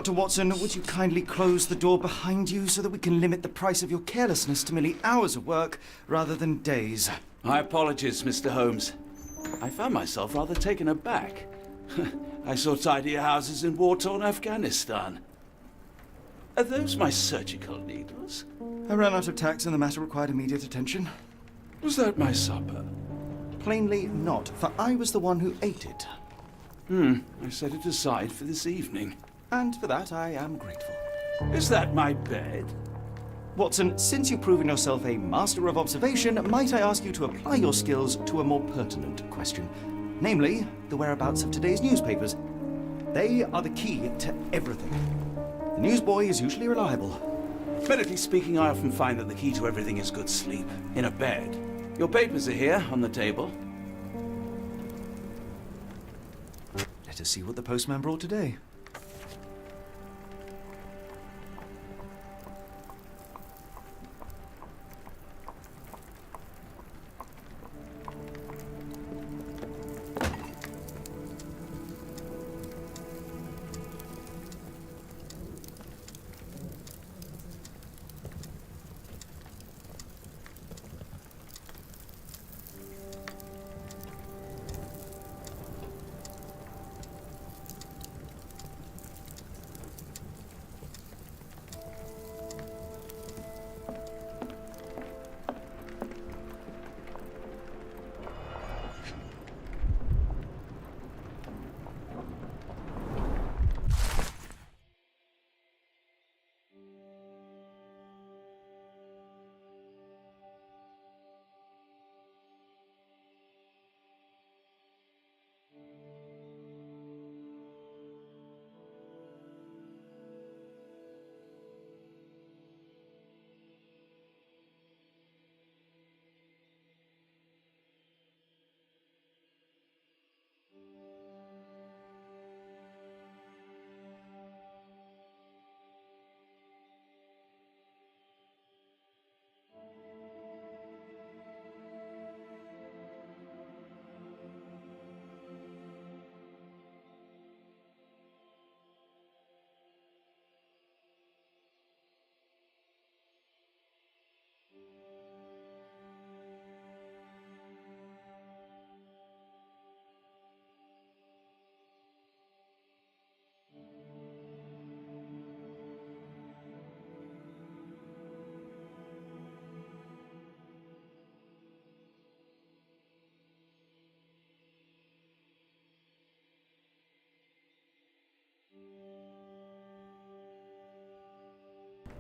Dr. Watson, would you kindly close the door behind you so that we can limit the price of your carelessness to merely hours of work rather than days? My apologies, Mr. Holmes. I found myself rather taken aback. I saw tidier houses in war-torn Afghanistan. Are those my surgical needles? I ran out of tacks and the matter required immediate attention. Was that my supper? Plainly not, for I was the one who ate it. I set it aside for this evening. And for that I am grateful. Is that my bed? Watson, since you've proven yourself a master of observation, might I ask you to apply your skills to a more pertinent question? Namely, the whereabouts of today's newspapers. They are the key to everything. The newsboy is usually reliable. Medically speaking, I often find that the key to everything is good sleep. In a bed. Your papers are here, on the table. Let us see what the postman brought today.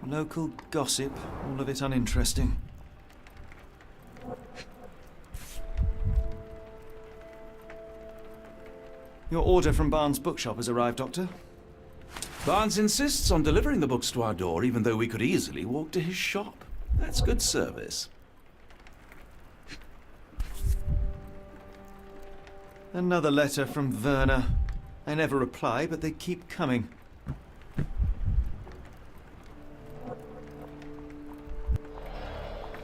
Local gossip, all of it uninteresting. Your order from Barnes' bookshop has arrived, Doctor. Barnes insists on delivering the books to our door, even though we could easily walk to his shop. That's good service. Another letter from Werner. I never reply, but they keep coming.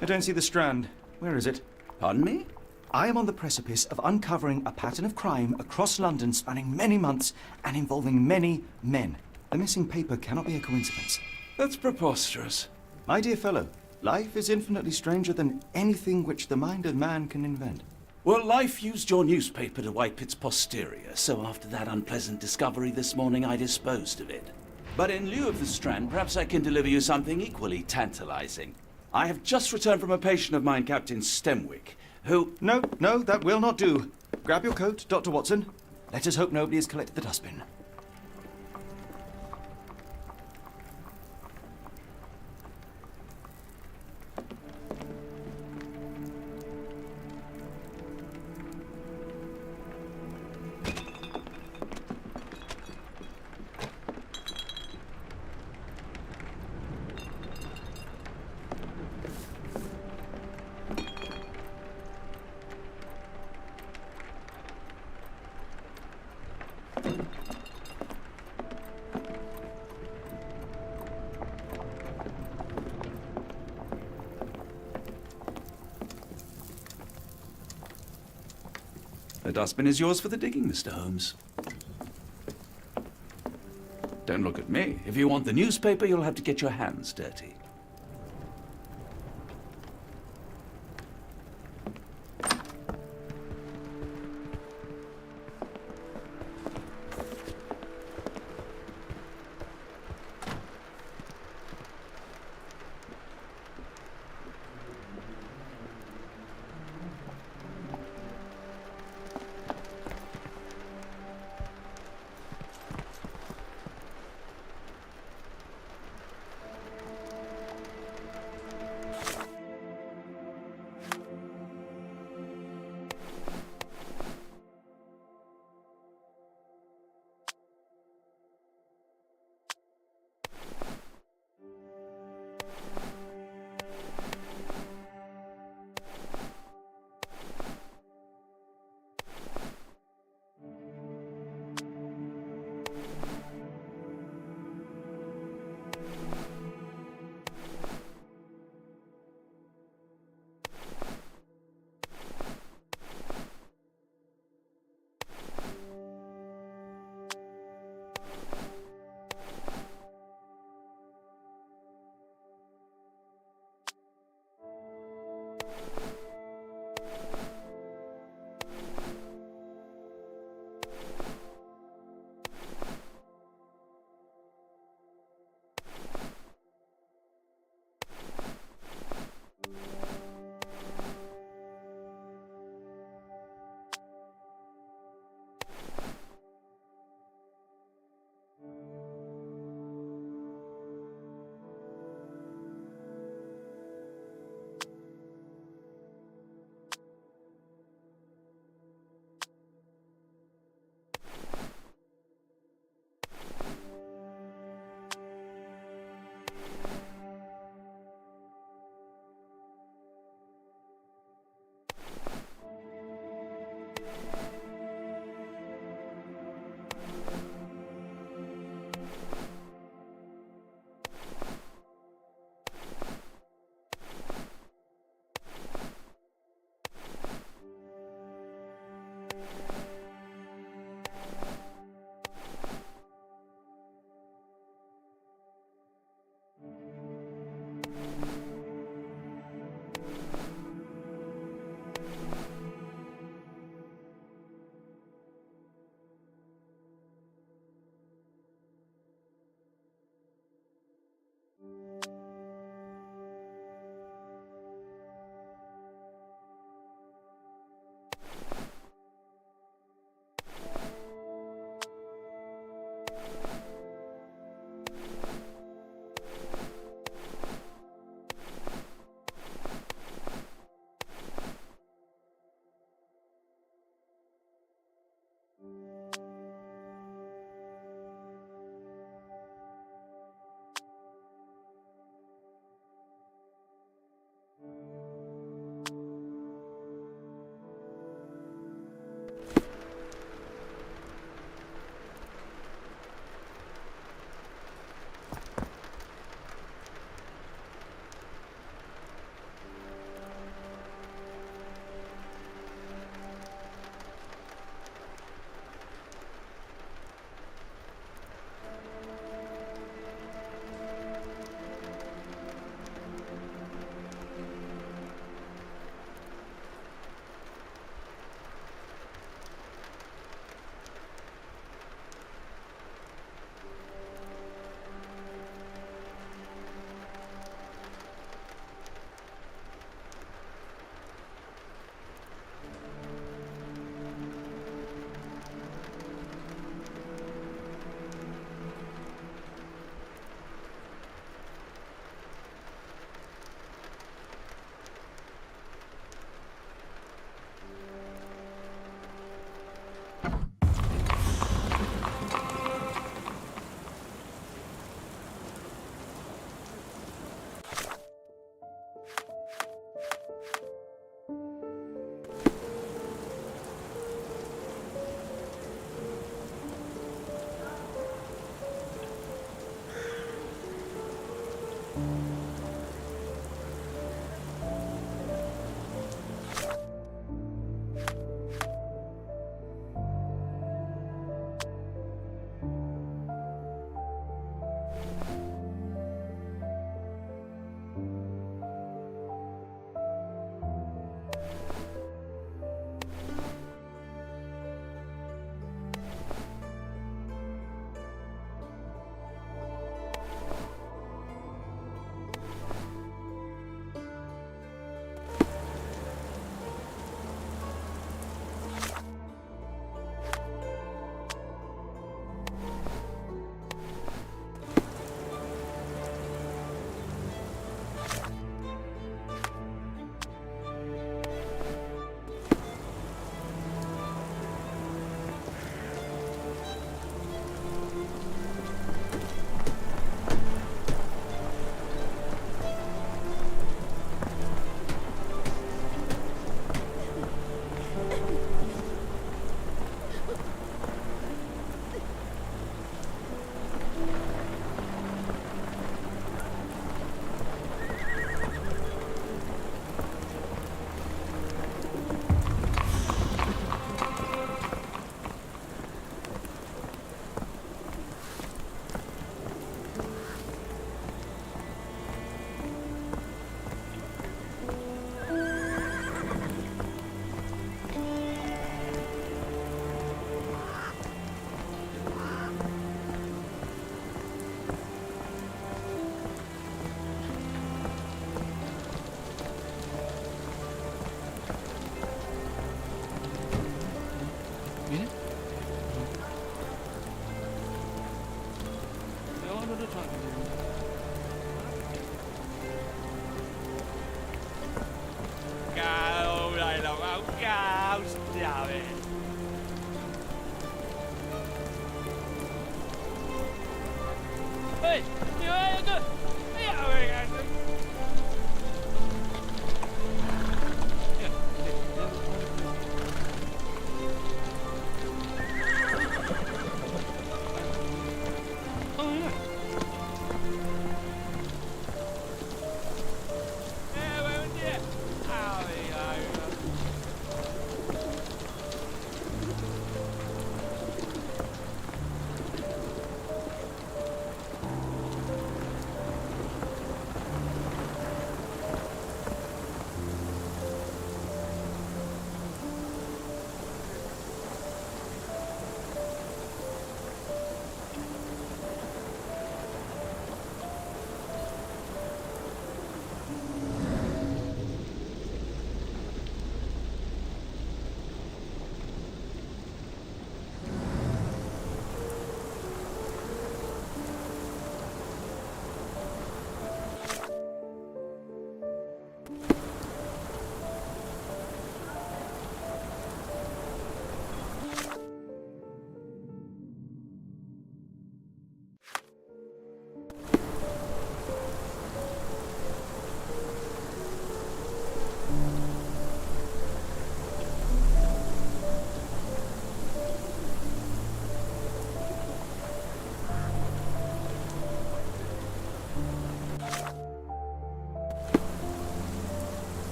I don't see the Strand. Where is it? Pardon me? I am on the precipice of uncovering a pattern of crime across London spanning many months and involving many men. The missing paper cannot be a coincidence. That's preposterous. My dear fellow, life is infinitely stranger than anything which the mind of man can invent. Well, life used your newspaper to wipe its posterior, so after that unpleasant discovery this morning, I disposed of it. But in lieu of the Strand, perhaps I can deliver you something equally tantalizing. I have just returned from a patient of mine, Captain Stemwick, who... No, that will not do. Grab your coat, Dr. Watson. Let us hope nobody has collected the dustbin. The dustbin is yours for the digging, Mr. Holmes. Don't look at me. If you want the newspaper, you'll have to get your hands dirty.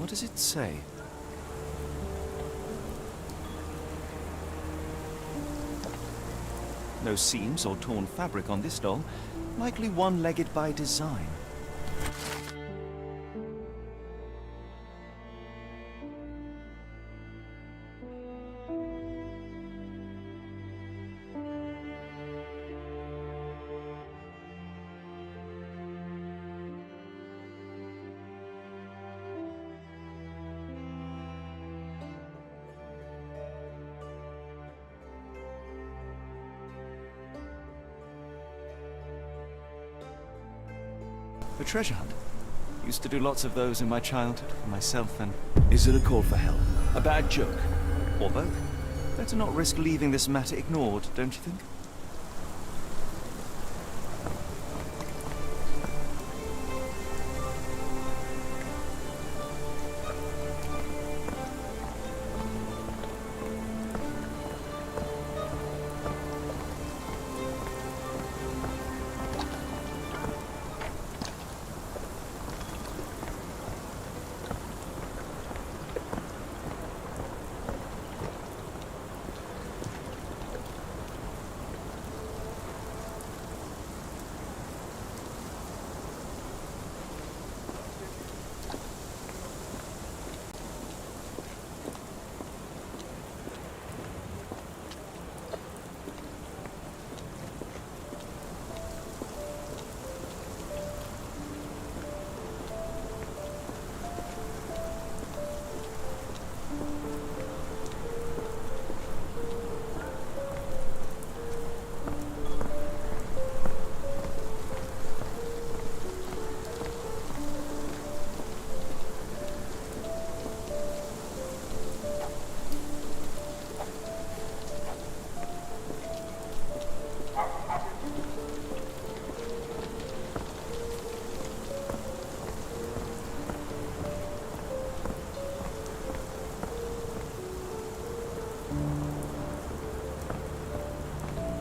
What does it say? No seams or torn fabric on this doll. Likely one-legged by design. A treasure hunt. Used to do lots of those in my childhood for myself and... Is it a call for help? A bad joke? or both. Better not risk leaving this matter ignored, don't you think?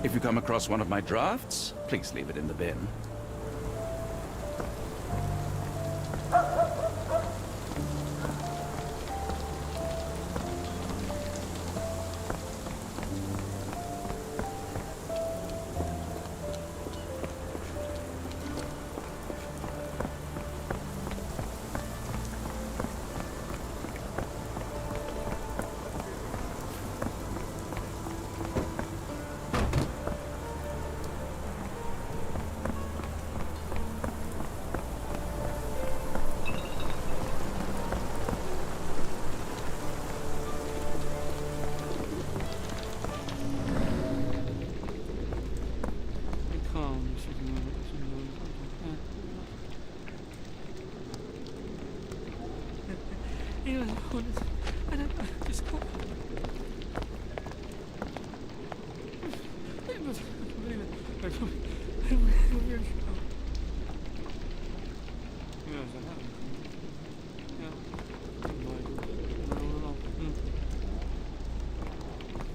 If you come across one of my drafts, please leave it in the bin.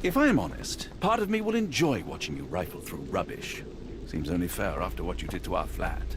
If I am honest, part of me will enjoy watching you rifle through rubbish. Seems only fair after what you did to our flat.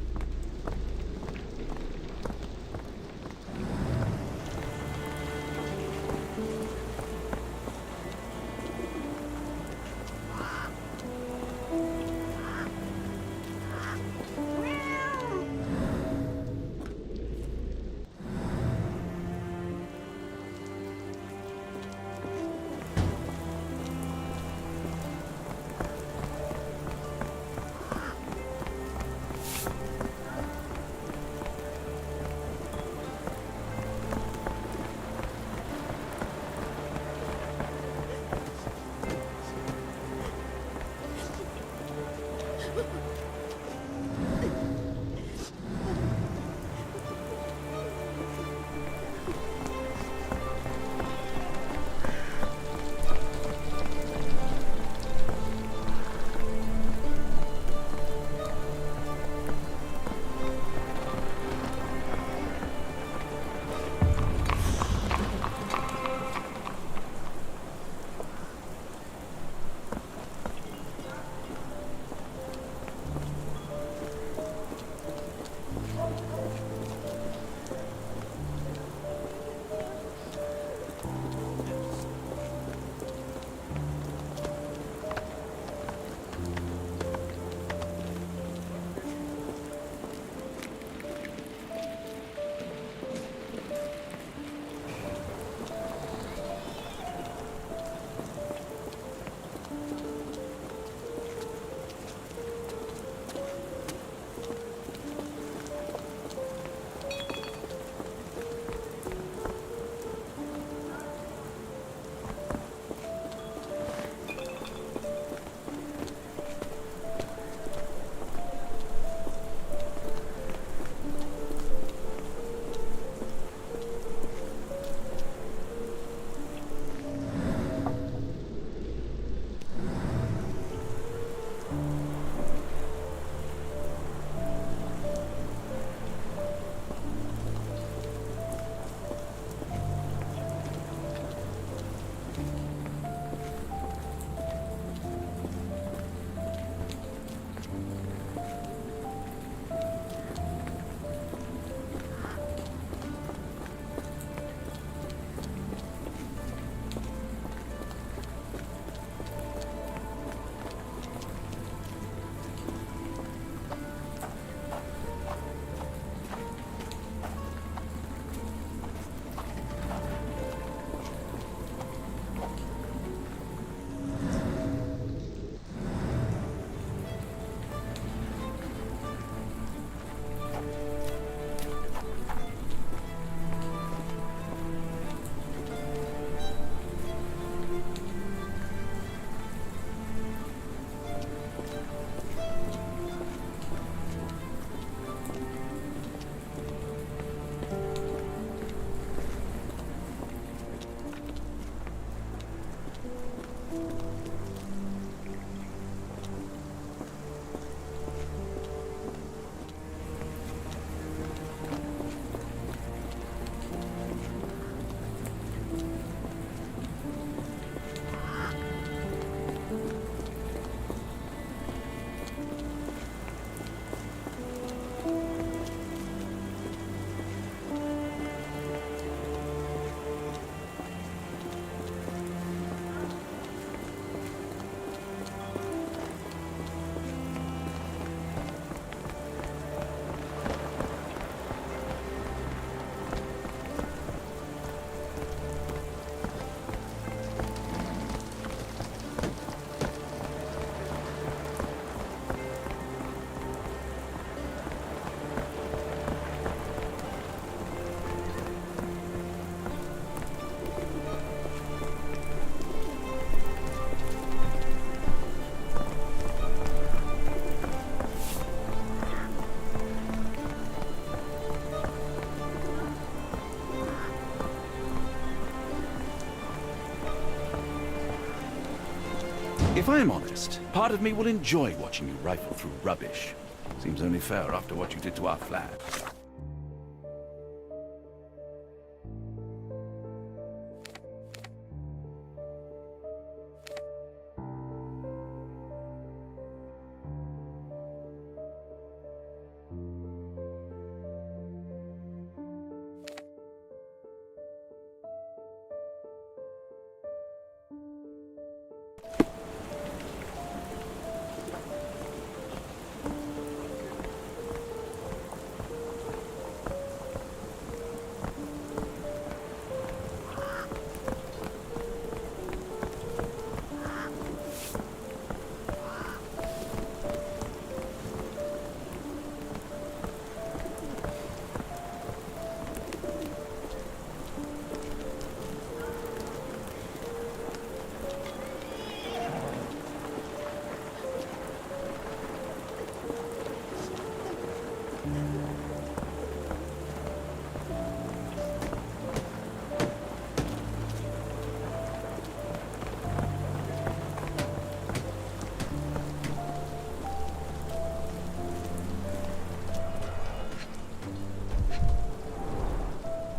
If I'm honest, part of me will enjoy watching you rifle through rubbish. Seems only fair after what you did to our flat.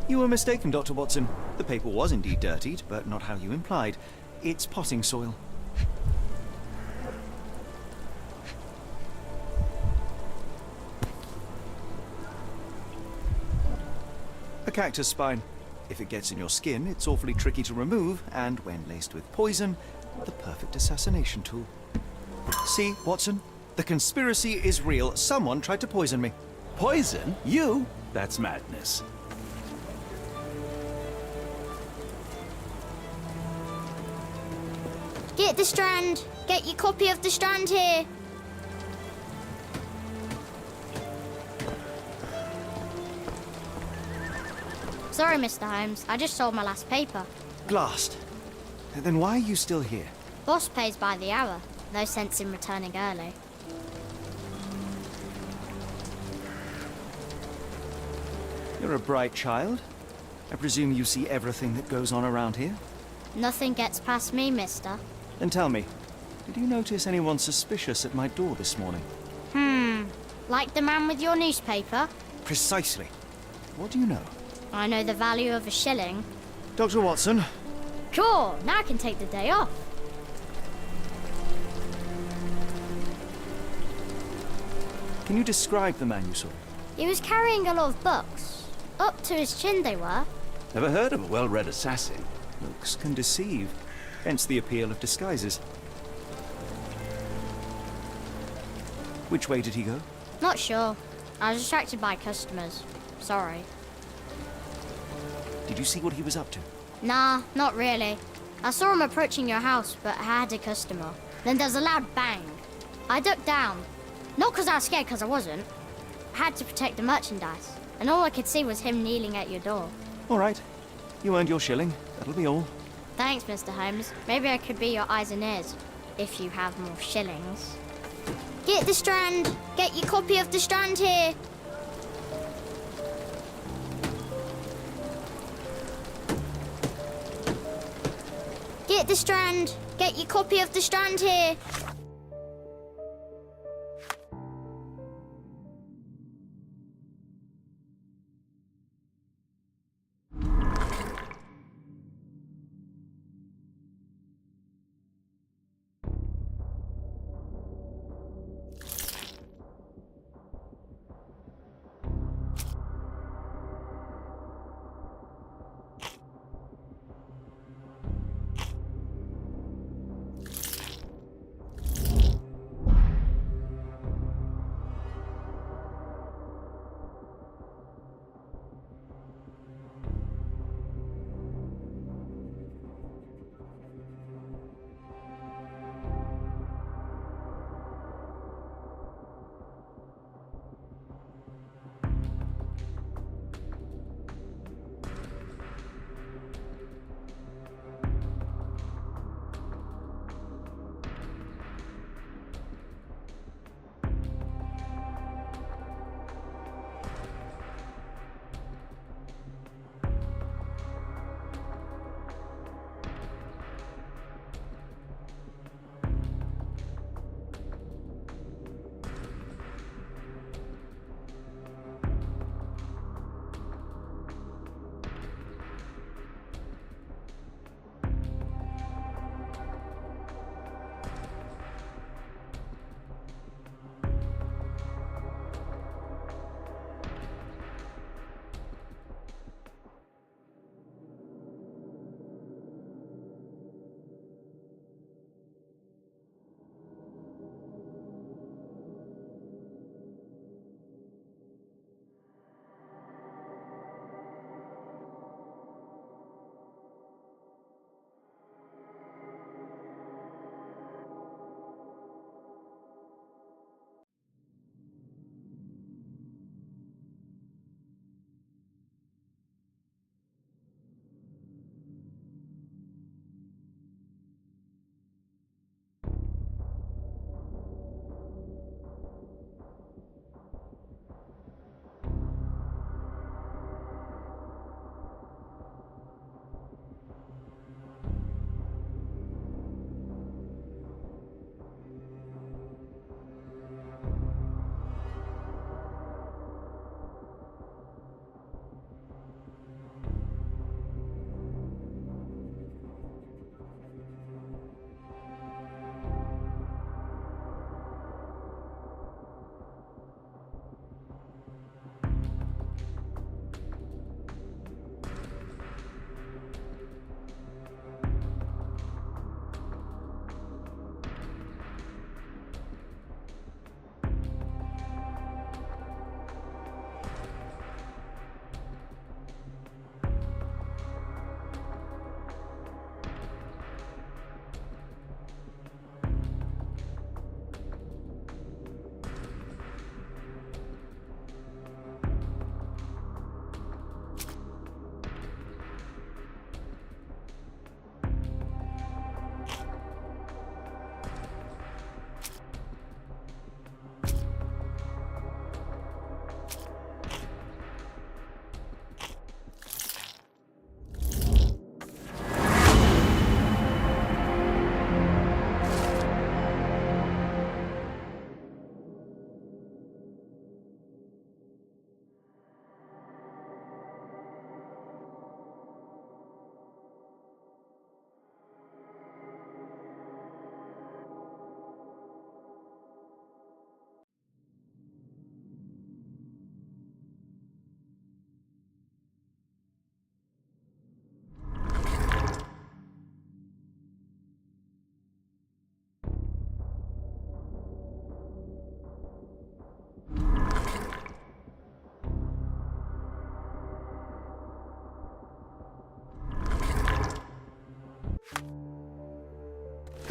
You were mistaken, Dr. Watson. The paper was indeed dirtied, but not how you implied. It's potting soil. A cactus spine. If it gets in your skin, it's awfully tricky to remove, and when laced with poison, the perfect assassination tool. See, Watson? The conspiracy is real. Someone tried to poison me. Poison? You? That's madness. Get the Strand! Get your copy of the Strand here! Sorry, Mr. Holmes. I just sold my last paper. Glassed. Then why are you still here? Boss pays by the hour. No sense in returning early. You're a bright child. I presume you see everything that goes on around here? Nothing gets past me, mister. Then tell me, did you notice anyone suspicious at my door this morning? Like the man with your newspaper? Precisely. What do you know? I know the value of a shilling. Dr. Watson, Cool, now I can take the day off. can you describe the man you saw? He was carrying a lot of books. Up to his chin they were. Never heard of a well-read assassin. Looks can deceive, hence the appeal of disguises. Which way did he go? Not sure. I was distracted by customers. Sorry. Did you see what he was up to? Nah, not really. I saw him approaching your house, but I had a customer. Then there's a loud bang. I ducked down. Not because I was scared, because I wasn't. I had to protect the merchandise. And all I could see was him kneeling at your door. All right. You earned your shilling. That'll be all. Thanks, Mr. Holmes. Maybe I could be your eyes and ears, if you have more shillings. Get the Strand! Get your copy of the Strand here! Get the Strand! Get your copy of the Strand here!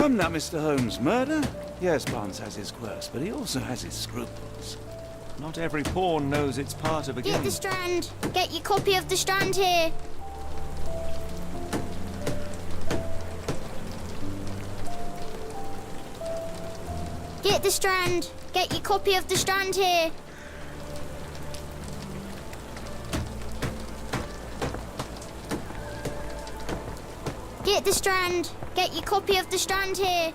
Come now, Mr. Holmes. Murder? Yes, Barnes has his quirks, but he also has his scruples. Not every pawn knows it's part of a Get game. the Strand. Get your copy of the Strand here. Get the Strand. Get your copy of the Strand here. Get the Strand. Get your copy of the Strand here.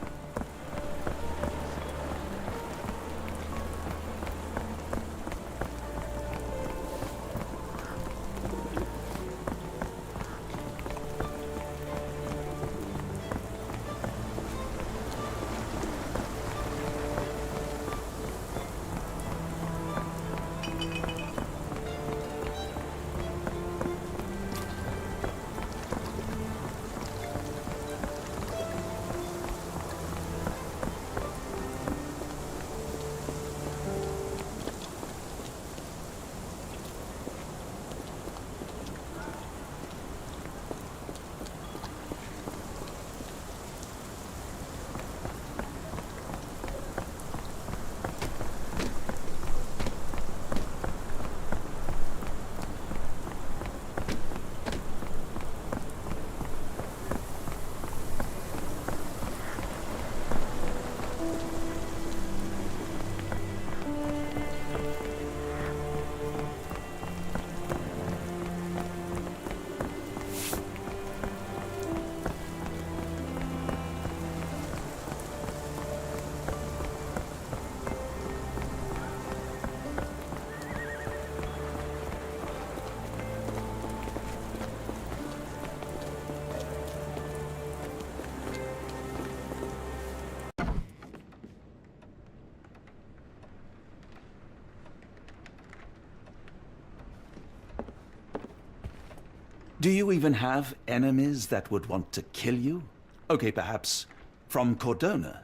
Do you even have enemies that would want to kill you? Okay, perhaps from Cordona.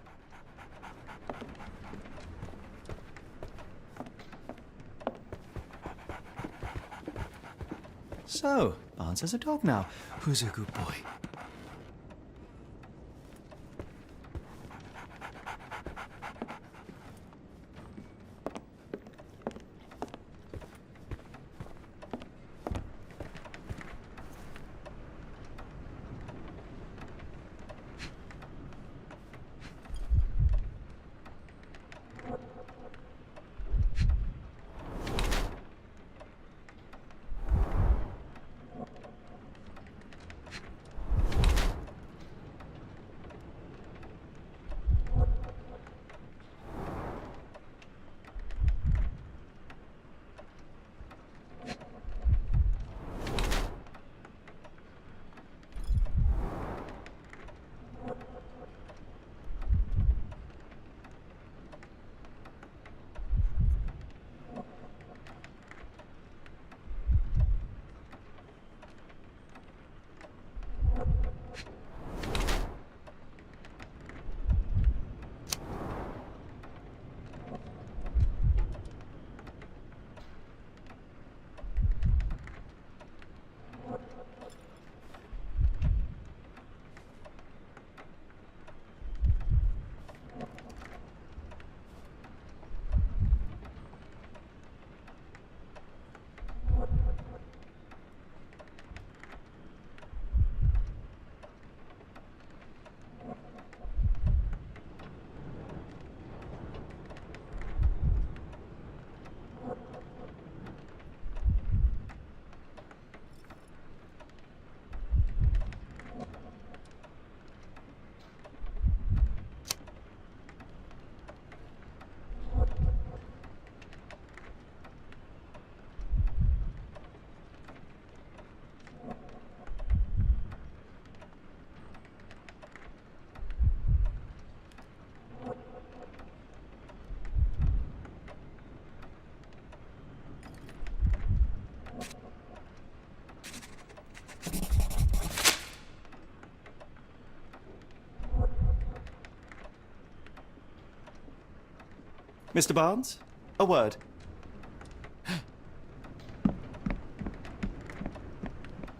So, Barnes has a dog now. Who's a good boy? Mr. Barnes, a word.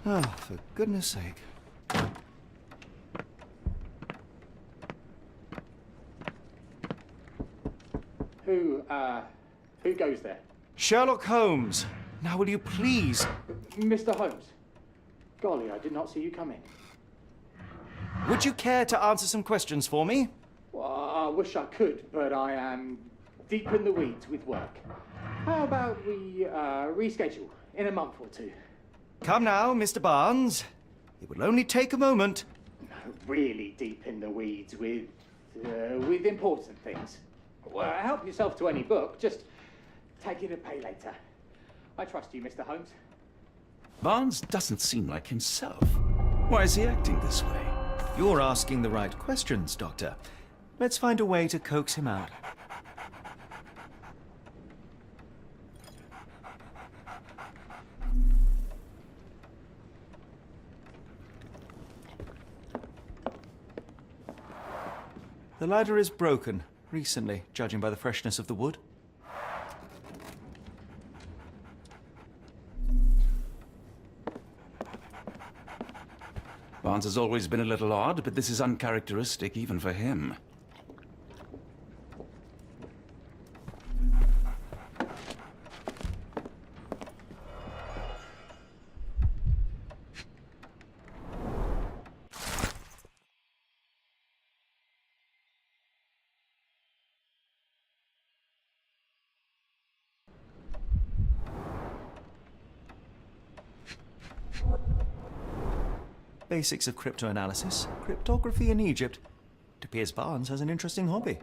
Ah, for goodness sake. Who goes there? Sherlock Holmes. Now will you please? Mr. Holmes. Golly, I did not see you come in. Would you care to answer some questions for me? Well, I wish I could, but I am deep in the weeds with work. How about we reschedule in a month or two? Come now, Mr. Barnes. It will only take a moment. Really deep in the weeds with important things. Well, help yourself to any book. Just take it and pay later. I trust you, Mr. Holmes. Barnes doesn't seem like himself. Why is he acting this way? You're asking the right questions, Doctor. Let's find a way to coax him out. The ladder is broken, recently, judging by the freshness of the wood. Barnes has always been a little odd, but this is uncharacteristic even for him. Basics of cryptoanalysis, cryptography in Egypt. It appears Barnes has an interesting hobby.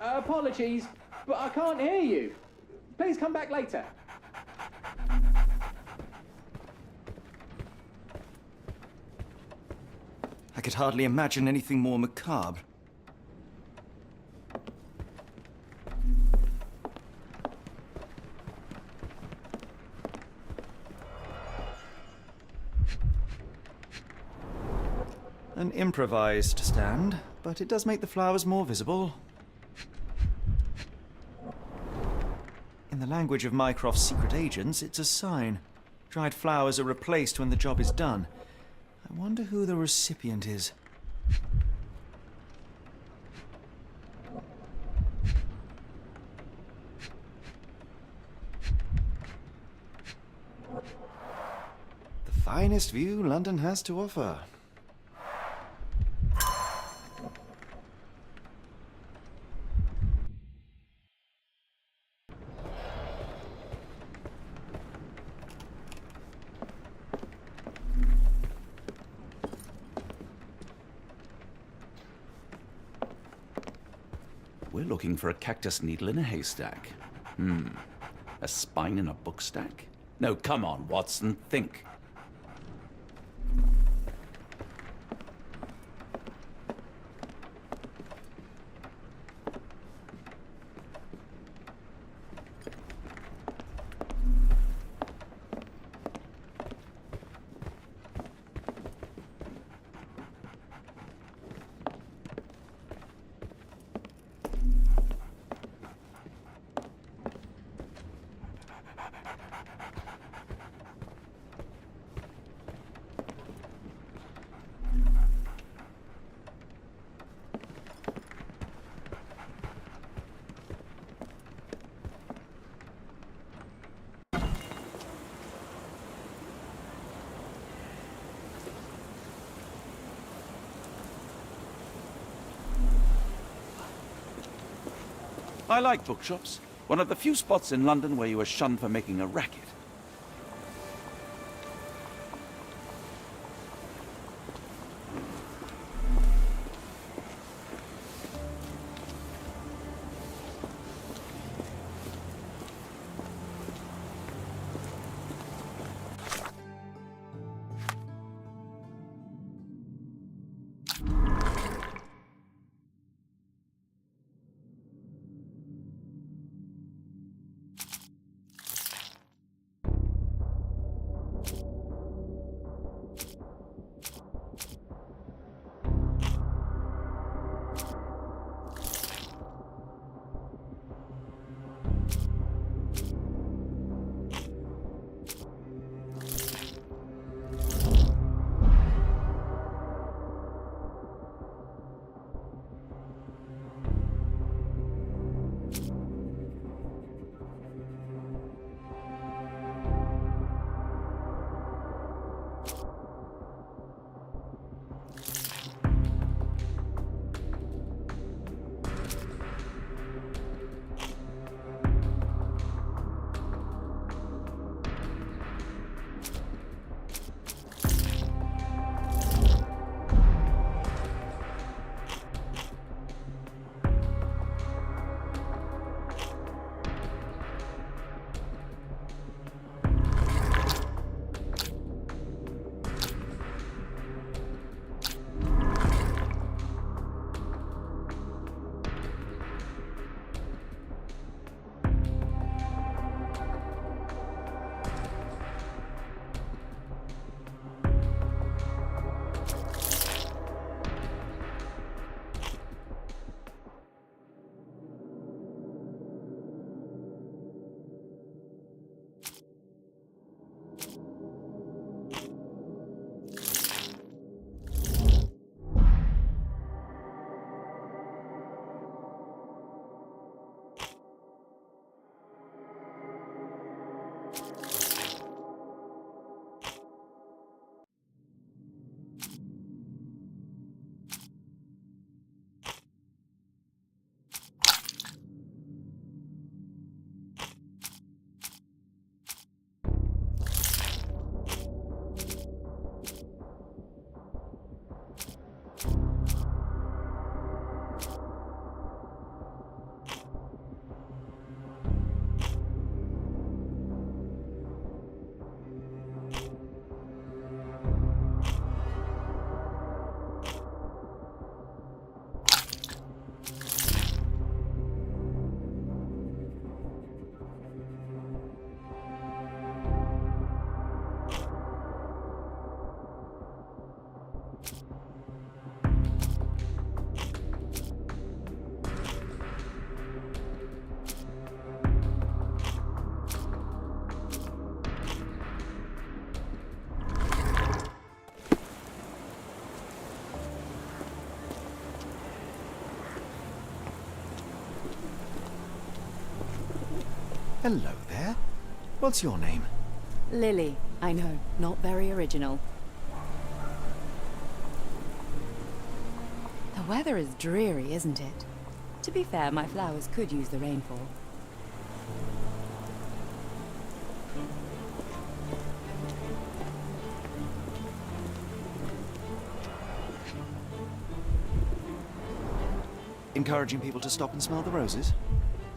Apologies, but I can't hear you. Please come back later. I could hardly imagine anything more macabre. An improvised stand, but it does make the flowers more visible. In the language of Mycroft's secret agents, it's a sign. Dried flowers are replaced when the job is done. I wonder who the recipient is. The finest view London has to offer. We're looking for a cactus needle in a haystack. A spine in a book stack? No, come on, Watson, think. I like bookshops. One of the few spots in London where you are shunned for making a racket. Hello there. What's your name? Lily. I know, not very original. The weather is dreary, isn't it? To be fair, my flowers could use the rainfall. Encouraging people to stop and smell the roses?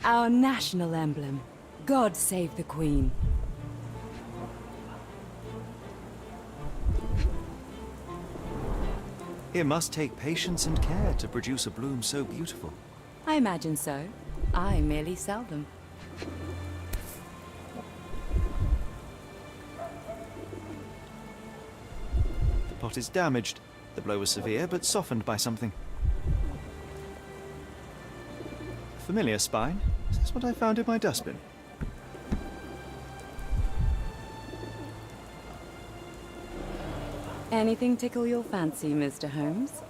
Our national emblem. God save the Queen. It must take patience and care to produce a bloom so beautiful. I imagine so. I merely sell them. The pot is damaged. The blow was severe, but softened by something. A familiar spine. Is this what I found in my dustbin? Anything tickle your fancy, Mr. Holmes?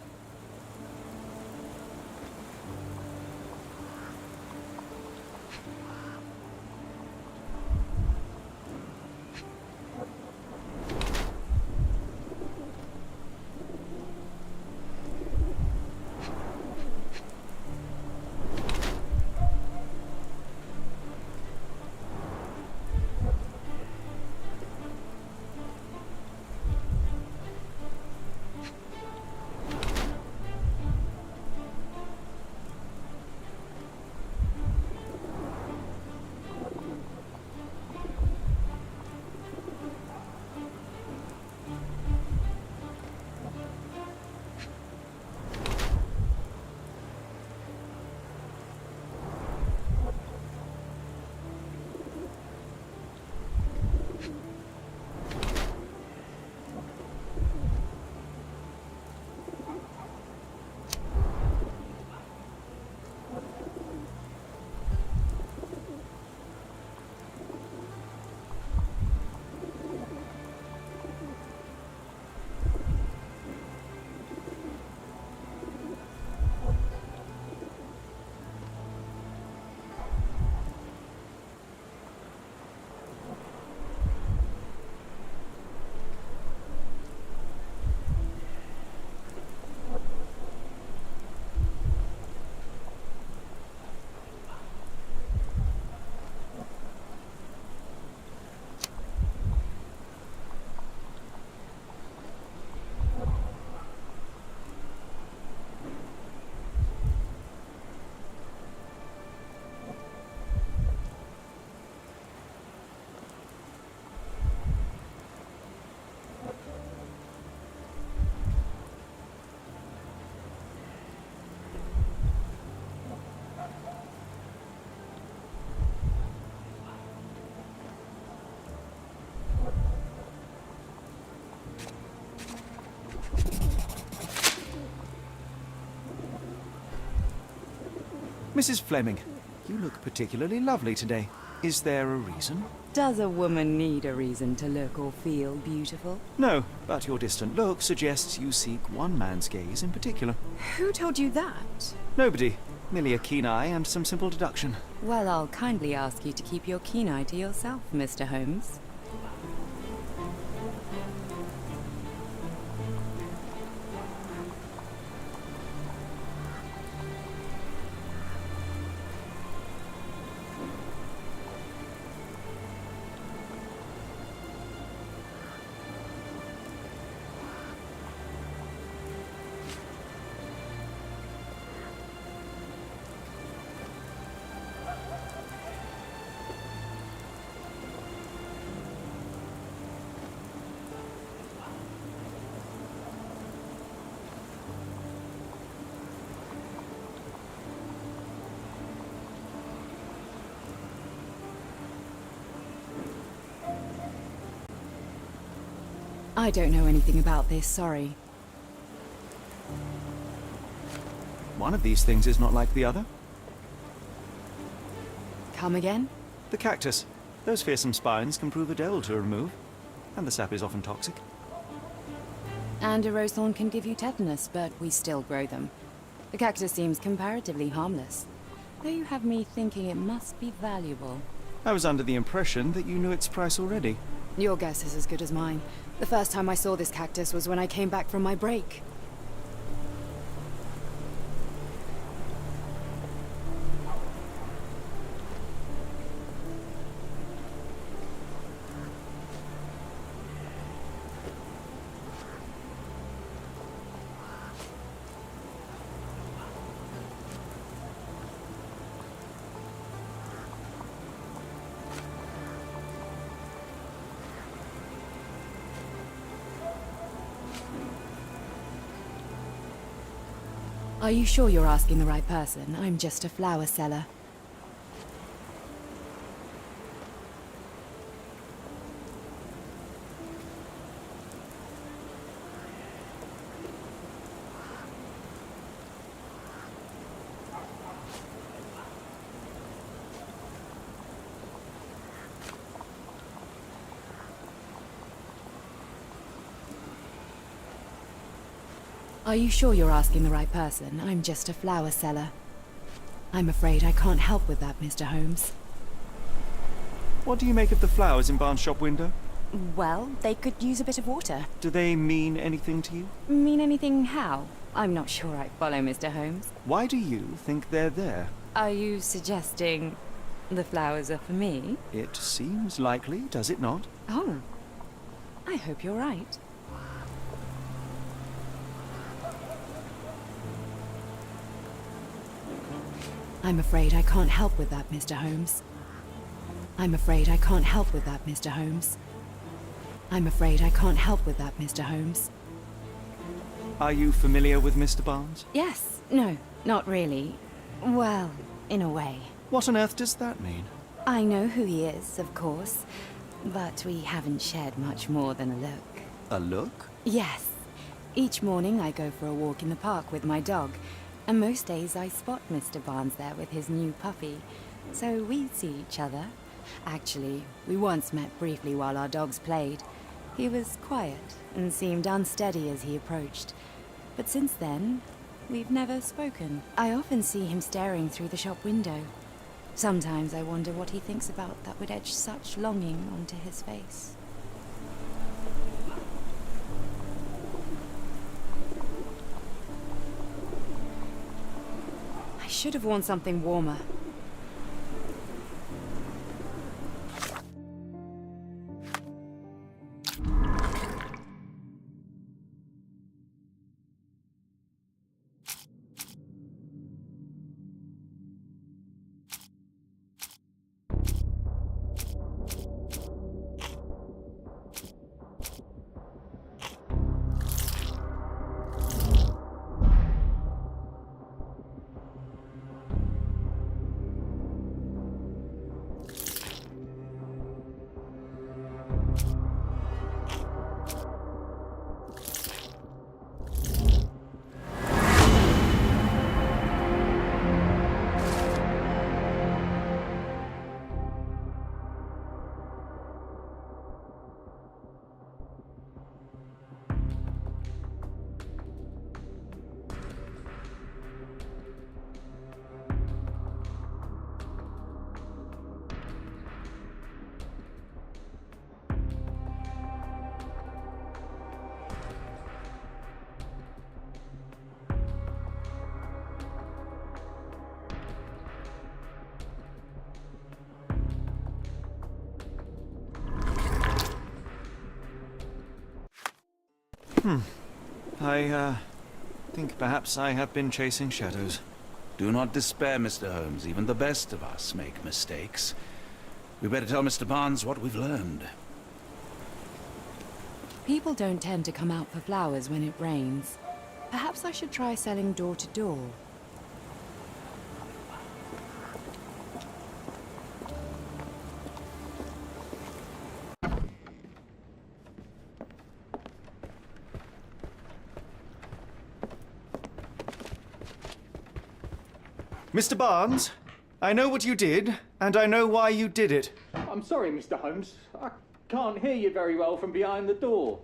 Mrs. Fleming, you look particularly lovely today. Is there a reason? Does a woman need a reason to look or feel beautiful? No, but your distant look suggests you seek one man's gaze in particular. Who told you that? Nobody. Merely a keen eye and some simple deduction. Well, I'll kindly ask you to keep your keen eye to yourself, Mr. Holmes. I don't know anything about this, sorry. One of these things is not like the other. Come again? The cactus. Those fearsome spines can prove a devil to remove, and the sap is often toxic. And a rose thorn can give you tetanus, but we still grow them. The cactus seems comparatively harmless, though you have me thinking it must be valuable. I was under the impression that you knew its price already. Your guess is as good as mine. The first time I saw this cactus was when I came back from my break. Are you sure you're asking the right person? I'm just a flower seller. Are you sure you're asking the right person? I'm just a flower seller. I'm afraid I can't help with that, Mr. Holmes. What do you make of the flowers in Barnes' shop window? Well, they could use a bit of water. Do they mean anything to you? Mean anything how? I'm not sure I follow, Mr. Holmes. Why do you think they're there? Are you suggesting the flowers are for me? It seems likely, does it not? Oh, I hope you're right. I'm afraid I can't help with that, Mr. Holmes. I'm afraid I can't help with that, Mr. Holmes. I'm afraid I can't help with that, Mr. Holmes. Are you familiar with Mr. Barnes? Yes. No, not really. Well, in a way. What on earth does that mean? I know who he is, of course, but we haven't shared much more than a look. A look? Yes. Each morning I go for a walk in the park with my dog, and most days I spot Mr. Barnes there with his new puppy, so we see each other. Actually, we once met briefly while our dogs played. He was quiet and seemed unsteady as he approached, but since then, we've never spoken. I often see him staring through the shop window. Sometimes I wonder what he thinks about that would etch such longing onto his face. I should have worn something warmer. I think perhaps I have been chasing shadows. Do not despair, Mr. Holmes. Even the best of us make mistakes. We better tell Mr. Barnes what we've learned. People don't tend to come out for flowers when it rains. Perhaps I should try selling door to door. Mr. Barnes, I know what you did, and I know why you did it. I'm sorry, Mr. Holmes. I can't hear you very well from behind the door.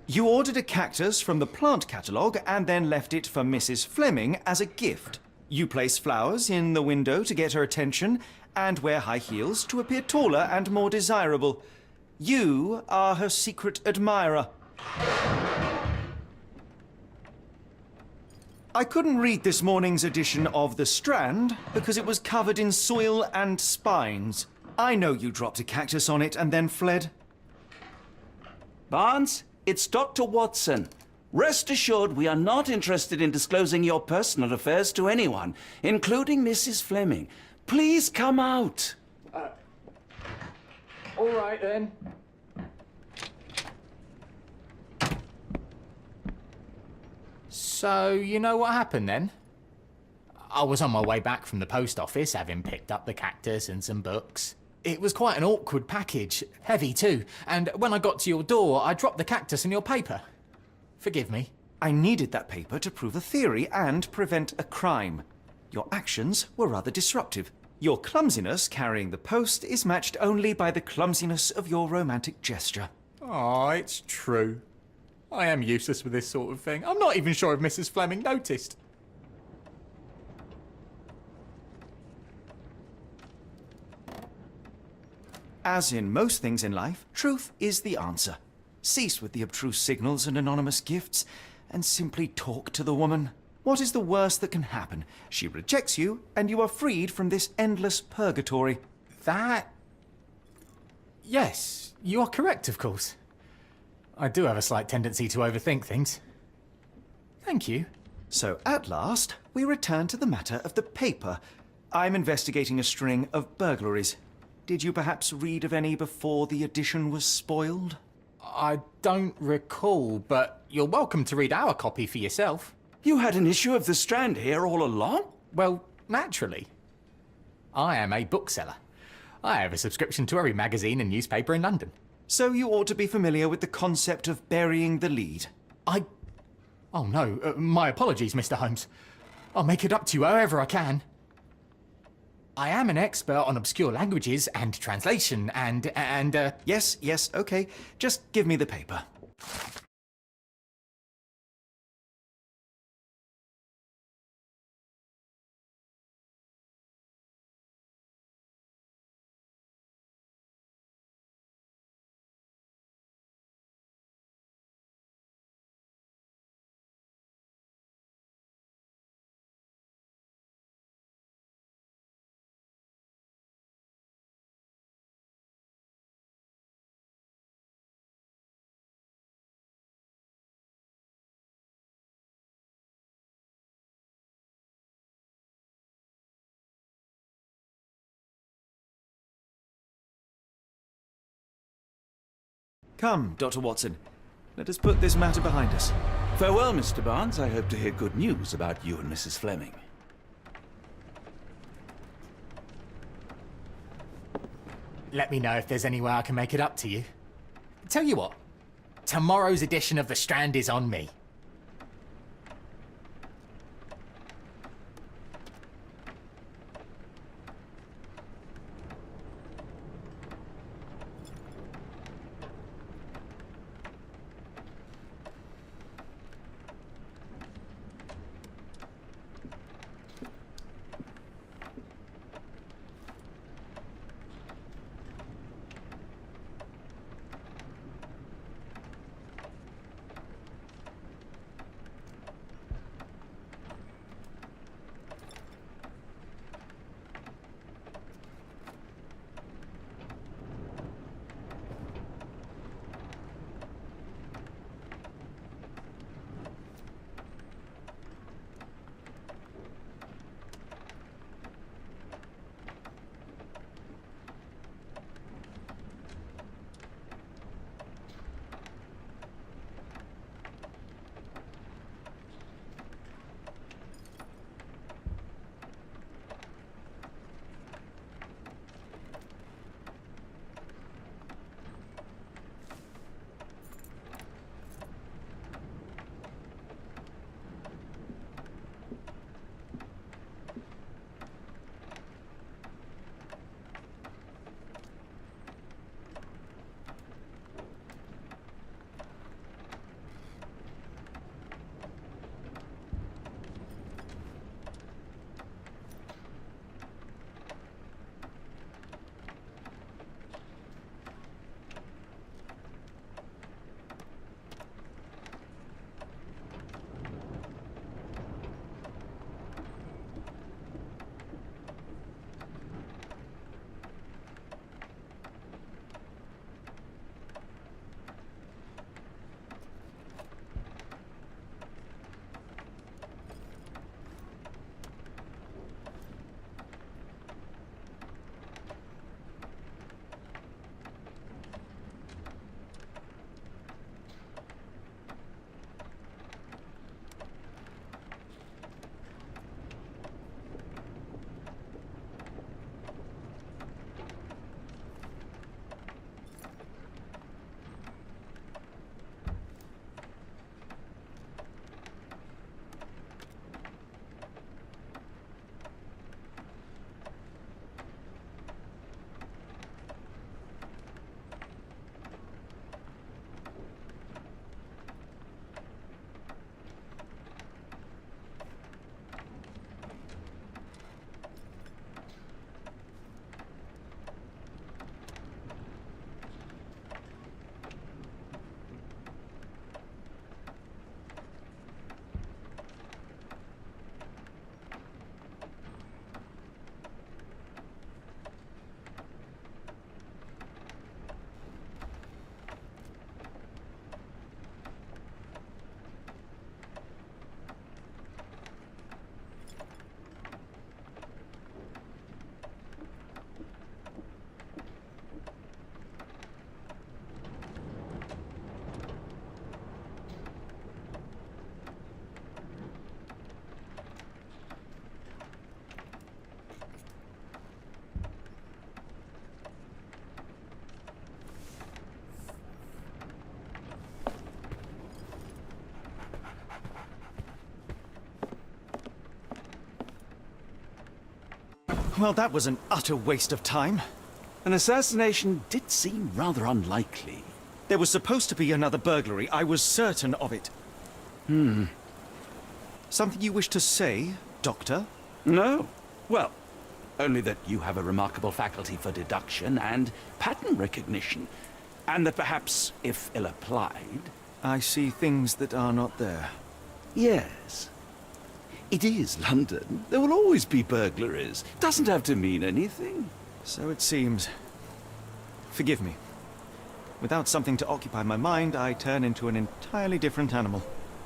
You ordered a cactus from the plant catalogue and then left it for Mrs. Fleming as a gift. You place flowers in the window to get her attention and wear high heels to appear taller and more desirable. You are her secret admirer. I couldn't read this morning's edition of The Strand because it was covered in soil and spines. I know you dropped a cactus on it and then fled. Barnes, it's Dr. Watson. Rest assured we are not interested in disclosing your personal affairs to anyone, including Mrs. Fleming. Please come out. All right, then. So, you know what happened then? I was on my way back from the post office, having picked up the cactus and some books. It was quite an awkward package, heavy too, and when I got to your door, I dropped the cactus and your paper. Forgive me. I needed that paper to prove a theory and prevent a crime. Your actions were rather disruptive. Your clumsiness carrying the post is matched only by the clumsiness of your romantic gesture. Oh, it's true. I am useless with this sort of thing. I'm not even sure if Mrs. Fleming noticed. As in most things in life, truth is the answer. Cease with the abstruse signals and anonymous gifts, and simply talk to the woman. What is the worst that can happen? She rejects you, and you are freed from this endless purgatory. That... Yes, you are correct, of course. I do have a slight tendency to overthink things. Thank you. So, at last, we return to the matter of the paper. I'm investigating a string of burglaries. Did you perhaps read of any before the edition was spoiled? I don't recall, but you're welcome to read our copy for yourself. You had an issue of The Strand here all along? Well, naturally. I am a bookseller. I have a subscription to every magazine and newspaper in London. So you ought to be familiar with the concept of burying the lead. Oh no, my apologies, Mr. Holmes. I'll make it up to you however I can. I am an expert on obscure languages and translation and. Yes, okay. Just give me the paper. Come, Dr. Watson. Let us put this matter behind us. Farewell, Mr. Barnes. I hope to hear good news about you and Mrs. Fleming. Let me know if there's any way I can make it up to you. Tell you what, tomorrow's edition of The Strand is on me. Well, that was an utter waste of time. An assassination did seem rather unlikely. There was supposed to be another burglary. I was certain of it. Something you wish to say, Doctor? No. Well, only that you have a remarkable faculty for deduction and pattern recognition. And that perhaps, if ill-applied... I see things that are not there. Yes. It is London. There will always be burglaries. Doesn't have to mean anything. So it seems. Forgive me. Without something to occupy my mind, I turn into an entirely different animal.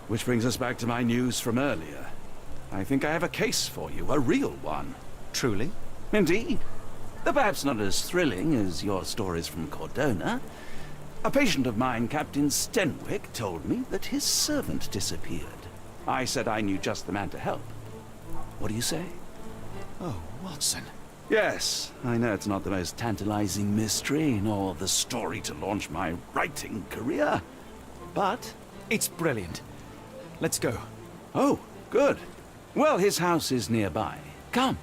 Which brings us back to my news from earlier. I think I have a case for you, a real one. Truly? Indeed. Though perhaps not as thrilling as your stories from Cordona. A patient of mine, Captain Stenwick, told me that his servant disappeared. I said I knew just the man to help. What do you say? Oh, Watson. Yes, I know it's not the most tantalizing mystery, nor the story to launch my writing career. But... It's brilliant. Let's go. Oh, good. Well, his house is nearby. Come.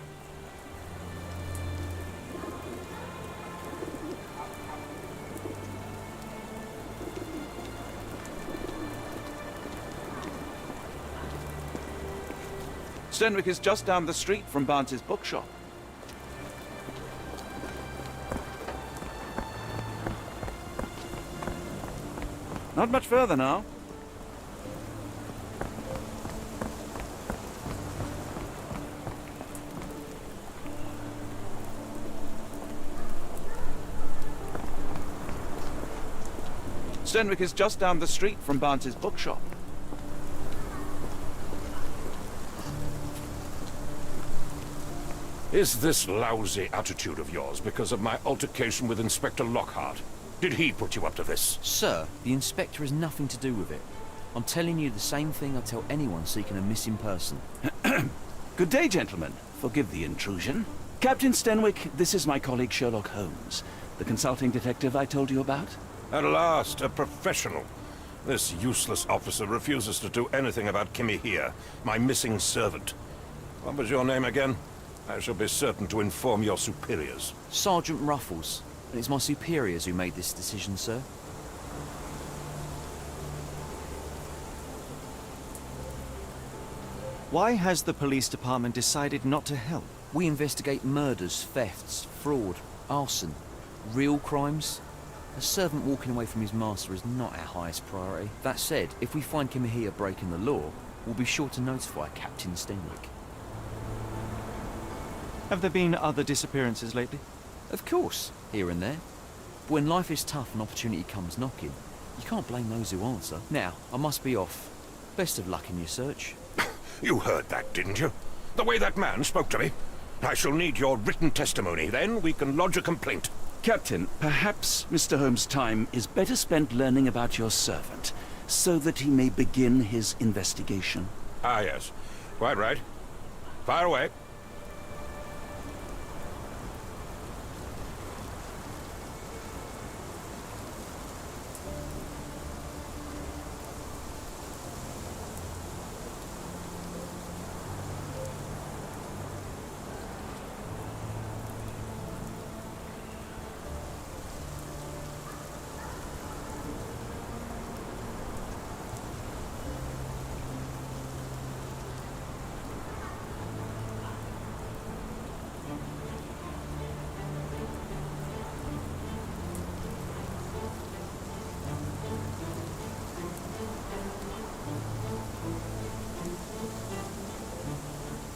Stenwick is just down the street from Barnes's bookshop. Not much further now. Stenwick is just down the street from Barnes's bookshop. Is this lousy attitude of yours because of my altercation with Inspector Lockhart? Did he put you up to this? Sir, the Inspector has nothing to do with it. I'm telling you the same thing I tell anyone seeking a missing person. Good day, gentlemen. Forgive the intrusion. Captain Stenwick, this is my colleague Sherlock Holmes, the consulting detective I told you about. At last, a professional. This useless officer refuses to do anything about Kimmy here, my missing servant. What was your name again? I shall be certain to inform your superiors. Sergeant Ruffles, and it's my superiors who made this decision, sir. Why has the police department decided not to help? We investigate murders, thefts, fraud, arson, real crimes. A servant walking away from his master is not our highest priority. That said, if we find Kimahia breaking the law, we'll be sure to notify Captain Stenwick. Have there been other disappearances lately? Of course, here and there. But when life is tough and opportunity comes knocking, you can't blame those who answer. Now, I must be off. Best of luck in your search. You heard that, didn't you? The way that man spoke to me. I shall need your written testimony, then we can lodge a complaint. Captain, perhaps Mr. Holmes' time is better spent learning about your servant, so that he may begin his investigation. Ah, yes. Quite right. Fire away.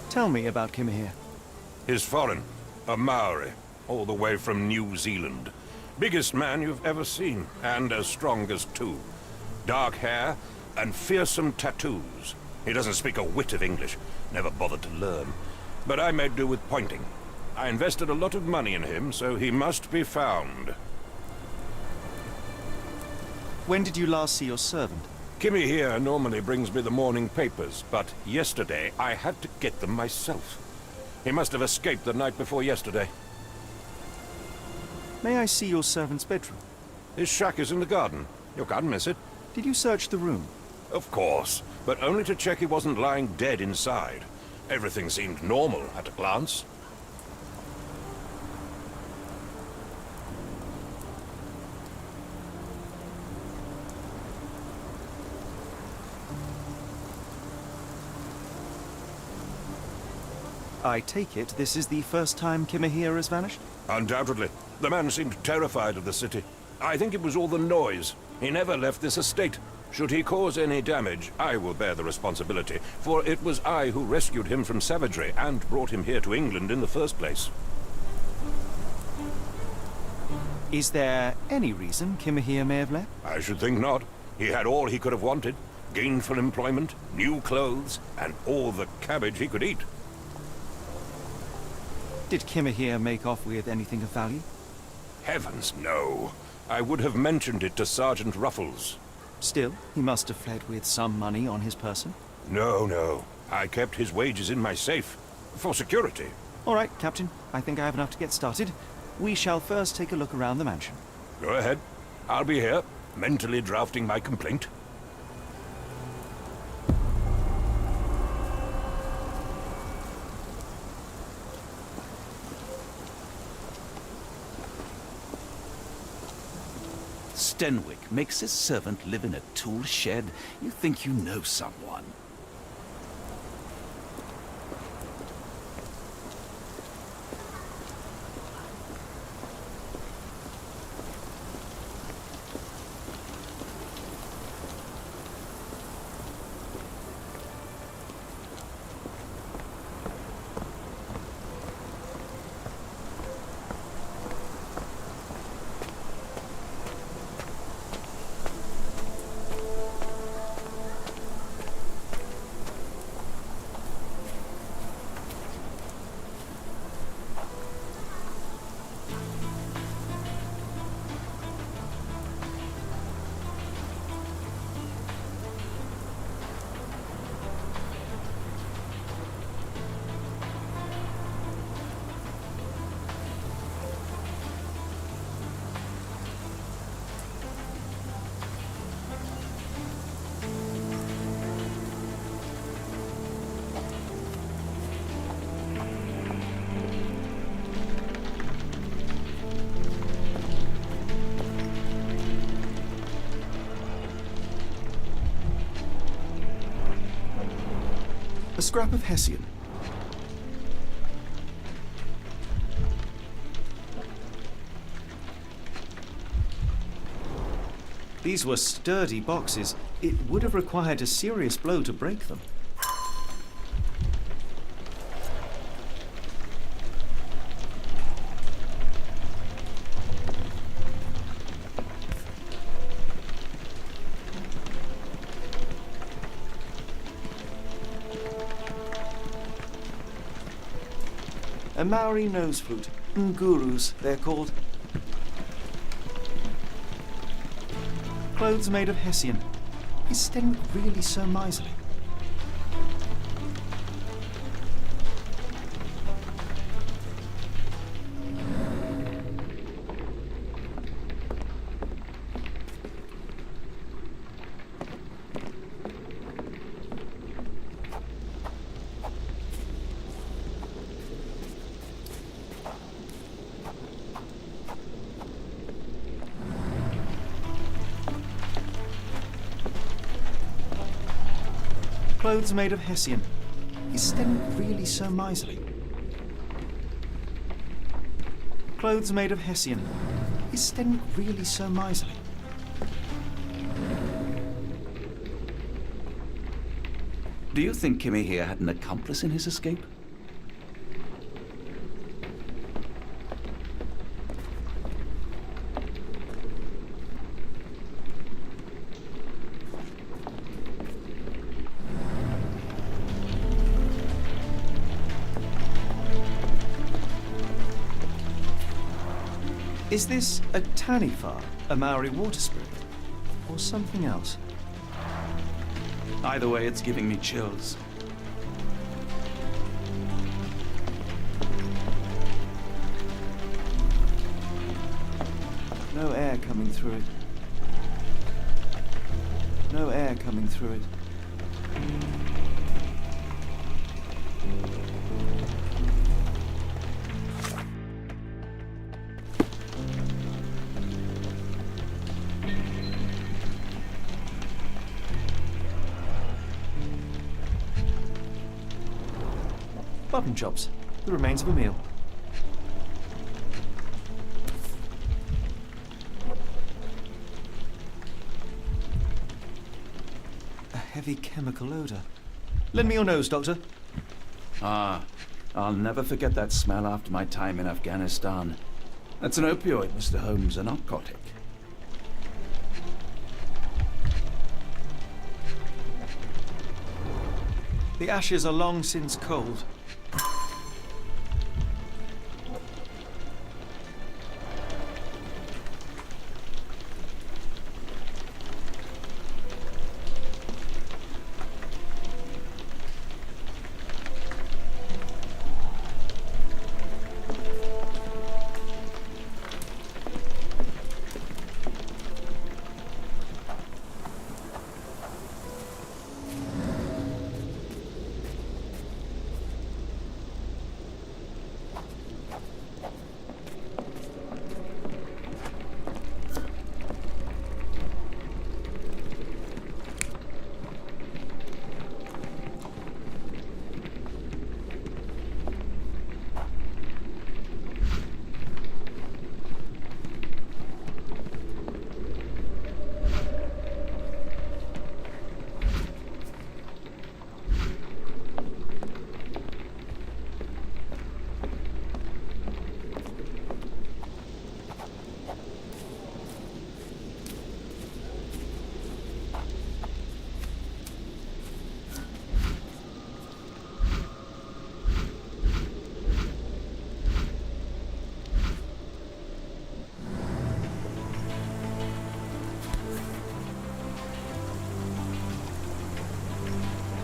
Tell me about Kimahia. He's foreign. A Maori. All the way from New Zealand. Biggest man you've ever seen. And as strong as two. Dark hair and fearsome tattoos. He doesn't speak a whit of English. Never bothered to learn. But I made do with pointing. I invested a lot of money in him, so he must be found. When did you last see your servant? Kimmy here normally brings me the morning papers, but yesterday I had to get them myself. He must have escaped the night before yesterday. May I see your servant's bedroom? His shack is in the garden. You can't miss it. Did you search the room? Of course, but only to check he wasn't lying dead inside. Everything seemed normal at a glance. I take it this is the first time Kimahir has vanished? Undoubtedly. The man seemed terrified of the city. I think it was all the noise. He never left this estate. Should he cause any damage, I will bear the responsibility, for it was I who rescued him from savagery and brought him here to England in the first place. Is there any reason Kimahir may have left? I should think not. He had all he could have wanted. Gainful employment, new clothes, and all the cabbage he could eat. Did Kimahir make off with anything of value? Heavens, no. I would have mentioned it to Sergeant Ruffles. Still, he must have fled with some money on his person. No. I kept his wages in my safe. For security. All right, Captain. I think I have enough to get started. We shall first take a look around the mansion. Go ahead. I'll be here, mentally drafting my complaint. Stenwick makes his servant live in a tool shed. You think you know someone. A scrap of Hessian. These were sturdy boxes. It would have required a serious blow to break them. A Maori nose flute. Ngurus, they're called. Clothes made of Hessian. Is Stenwick really so miserly? Clothes made of Hessian. Is Stenwick really so miserly? Clothes made of Hessian. Is Stenwick really so miserly? Do you think Kimmy here had an accomplice in his escape? Is this a Taniwha, a Maori water spirit, or something else? Either way, it's giving me chills. No air coming through it. No air coming through it. mutton chops, the remains of a meal. A heavy chemical odor. Lend me your nose, Doctor. Ah, I'll never forget that smell after my time in Afghanistan. That's an opioid, Mr. Holmes, a narcotic. The ashes are long since cold.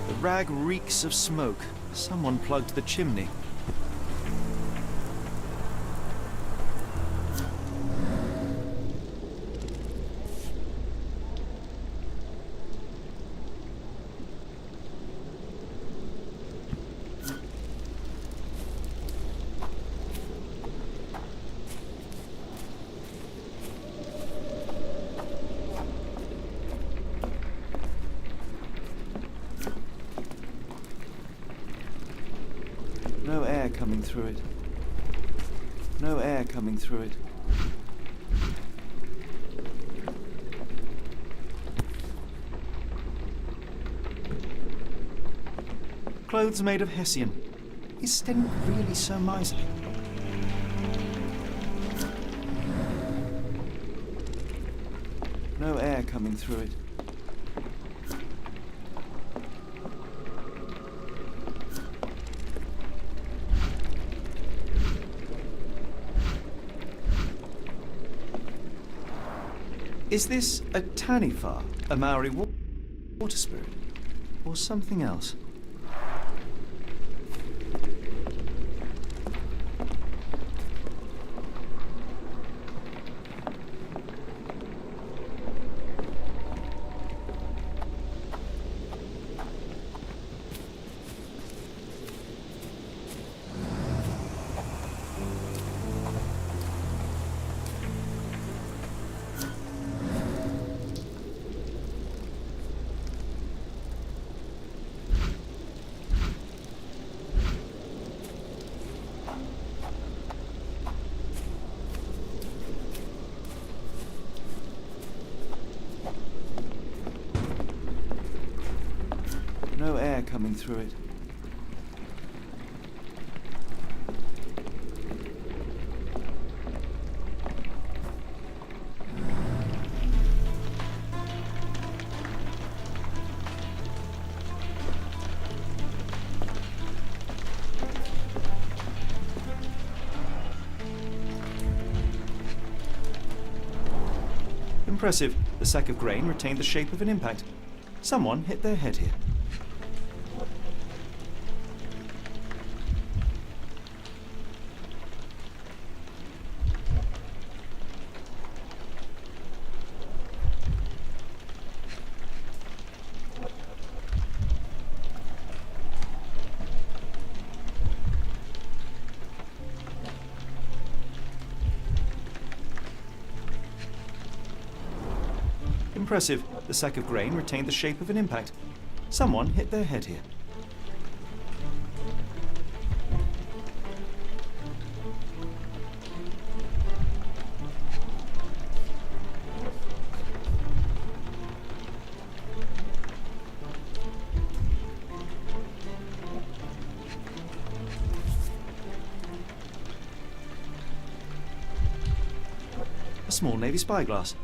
The rag reeks of smoke. Someone plugged the chimney. No air coming through it. No air coming through it. Clothes made of hessian. Is Sten really so miserly? No air coming through it. Is this a Taniwha, a Maori water spirit, or something else? No air coming through it. Impressive. The sack of grain retained the shape of an impact. Someone hit their head here. Impressive. The sack of grain retained the shape of an impact. Someone hit their head here. small Navy spyglass.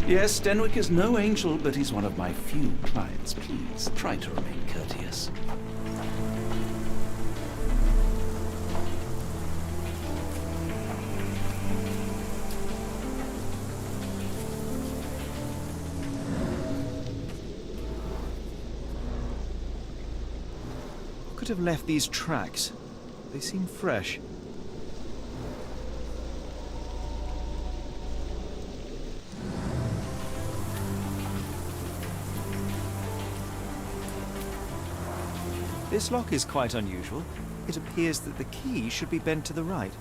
Yes, Denwick is no angel, but he's one of my few clients. Please, try to remain courteous. Who could have left these tracks? They seem fresh. This lock is quite unusual. It appears that the key should be bent to the right.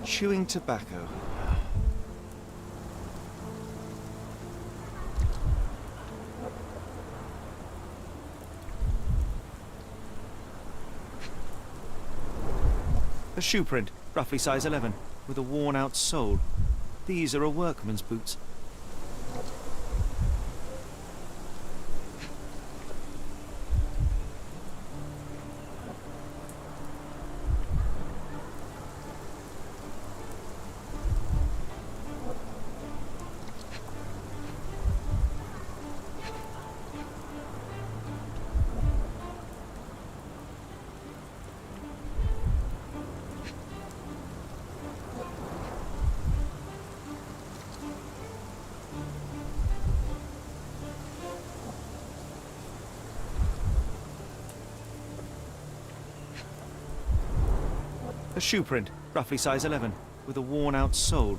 Chewing tobacco. A shoe print, roughly size 11, with a worn-out sole. These are a workman's boots. A shoe print, roughly size 11, with a worn-out sole.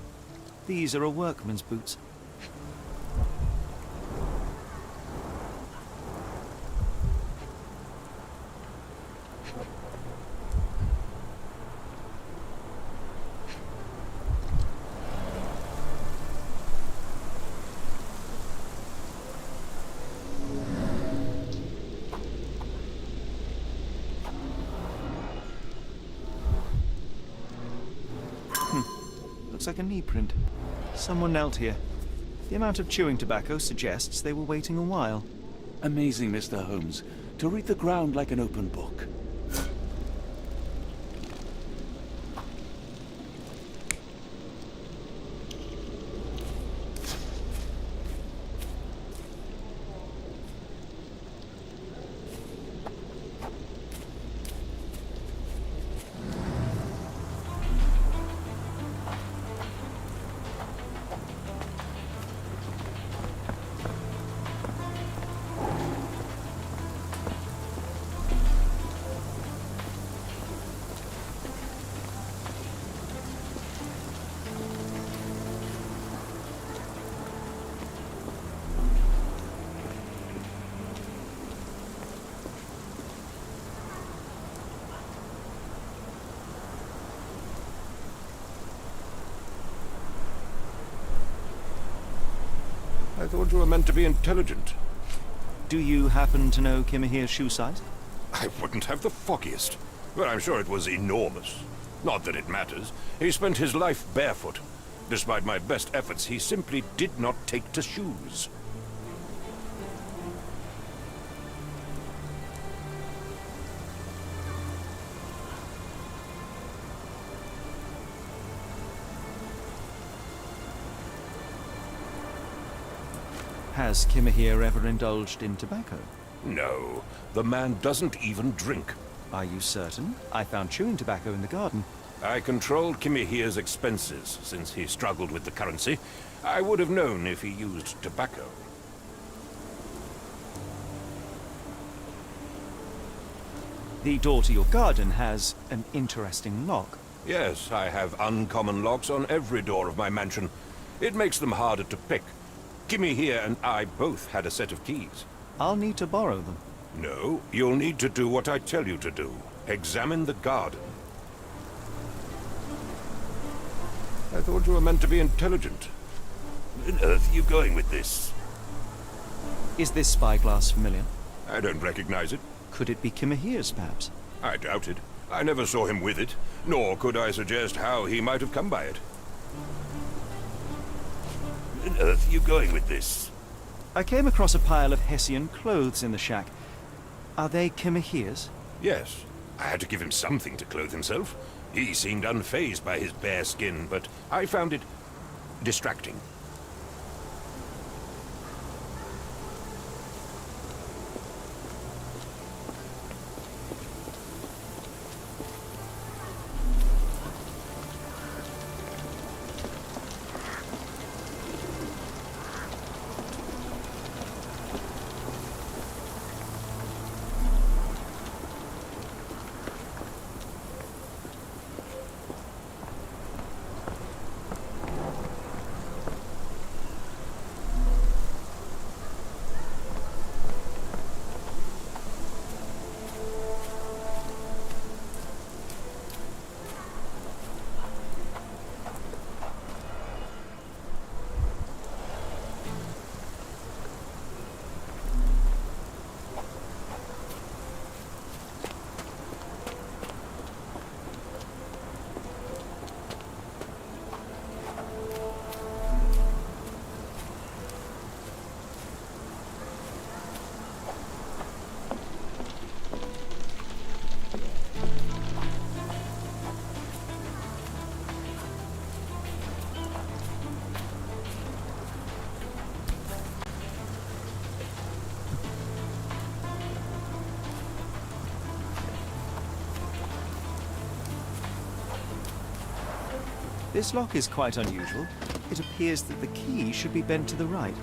These are a workman's boots. Looks like a knee print. Someone knelt here. The amount of chewing tobacco suggests they were waiting a while. Amazing, Mr. Holmes. To read the ground like an open book. I thought you were meant to be intelligent. Do you happen to know Kimahir's shoe size? I wouldn't have the foggiest. But I'm sure it was enormous. Not that it matters. He spent his life barefoot. Despite my best efforts, he simply did not take to shoes. Has Kimahir ever indulged in tobacco? No, the man doesn't even drink. Are you certain? I found chewing tobacco in the garden. I controlled Kimahir's expenses since he struggled with the currency. I would have known if he used tobacco. The door to your garden has an interesting lock. Yes, I have uncommon locks on every door of my mansion. It makes them harder to pick. Kimahir and I both had a set of keys. I'll need to borrow them. No, you'll need to do what I tell you to do. Examine the garden. I thought you were meant to be intelligent. Where on earth are you going with this? Is this spyglass familiar? I don't recognize it. Could it be Kimahir's, perhaps? I doubt it. I never saw him with it, nor could I suggest how he might have come by it. Where on earth are you going with this? I came across a pile of Hessian clothes in the shack. Are they Kimahir's? Yes. I had to give him something to clothe himself. He seemed unfazed by his bare skin, but I found it distracting. This lock is quite unusual. It appears that the key should be bent to the right.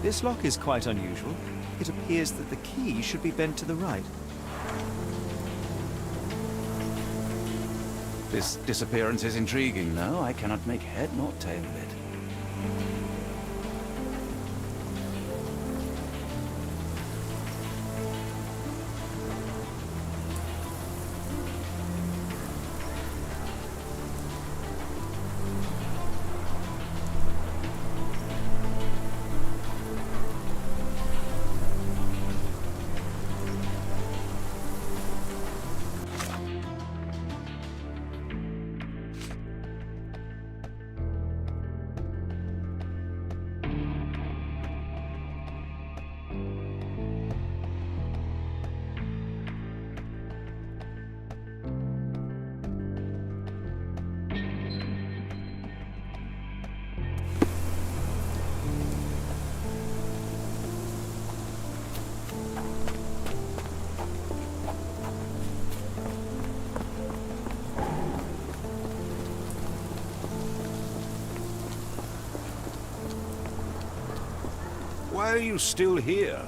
This lock is quite unusual. It appears that the key should be bent to the right. This disappearance is intriguing, though. I cannot make head nor tail of it. Why are you still here?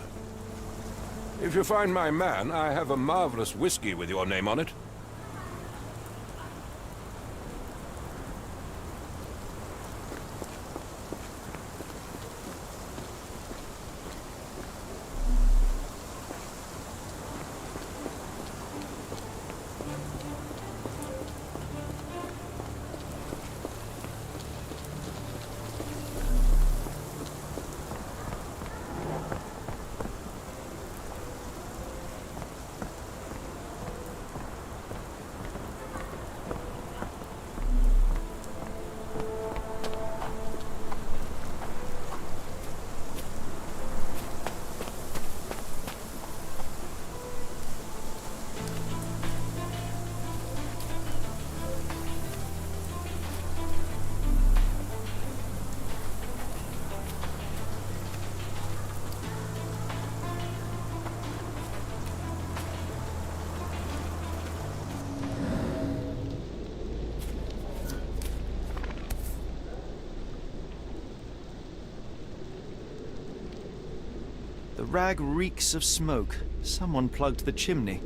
If you find my man, I have a marvelous whiskey with your name on it. The rag reeks of smoke. Someone plugged the chimney.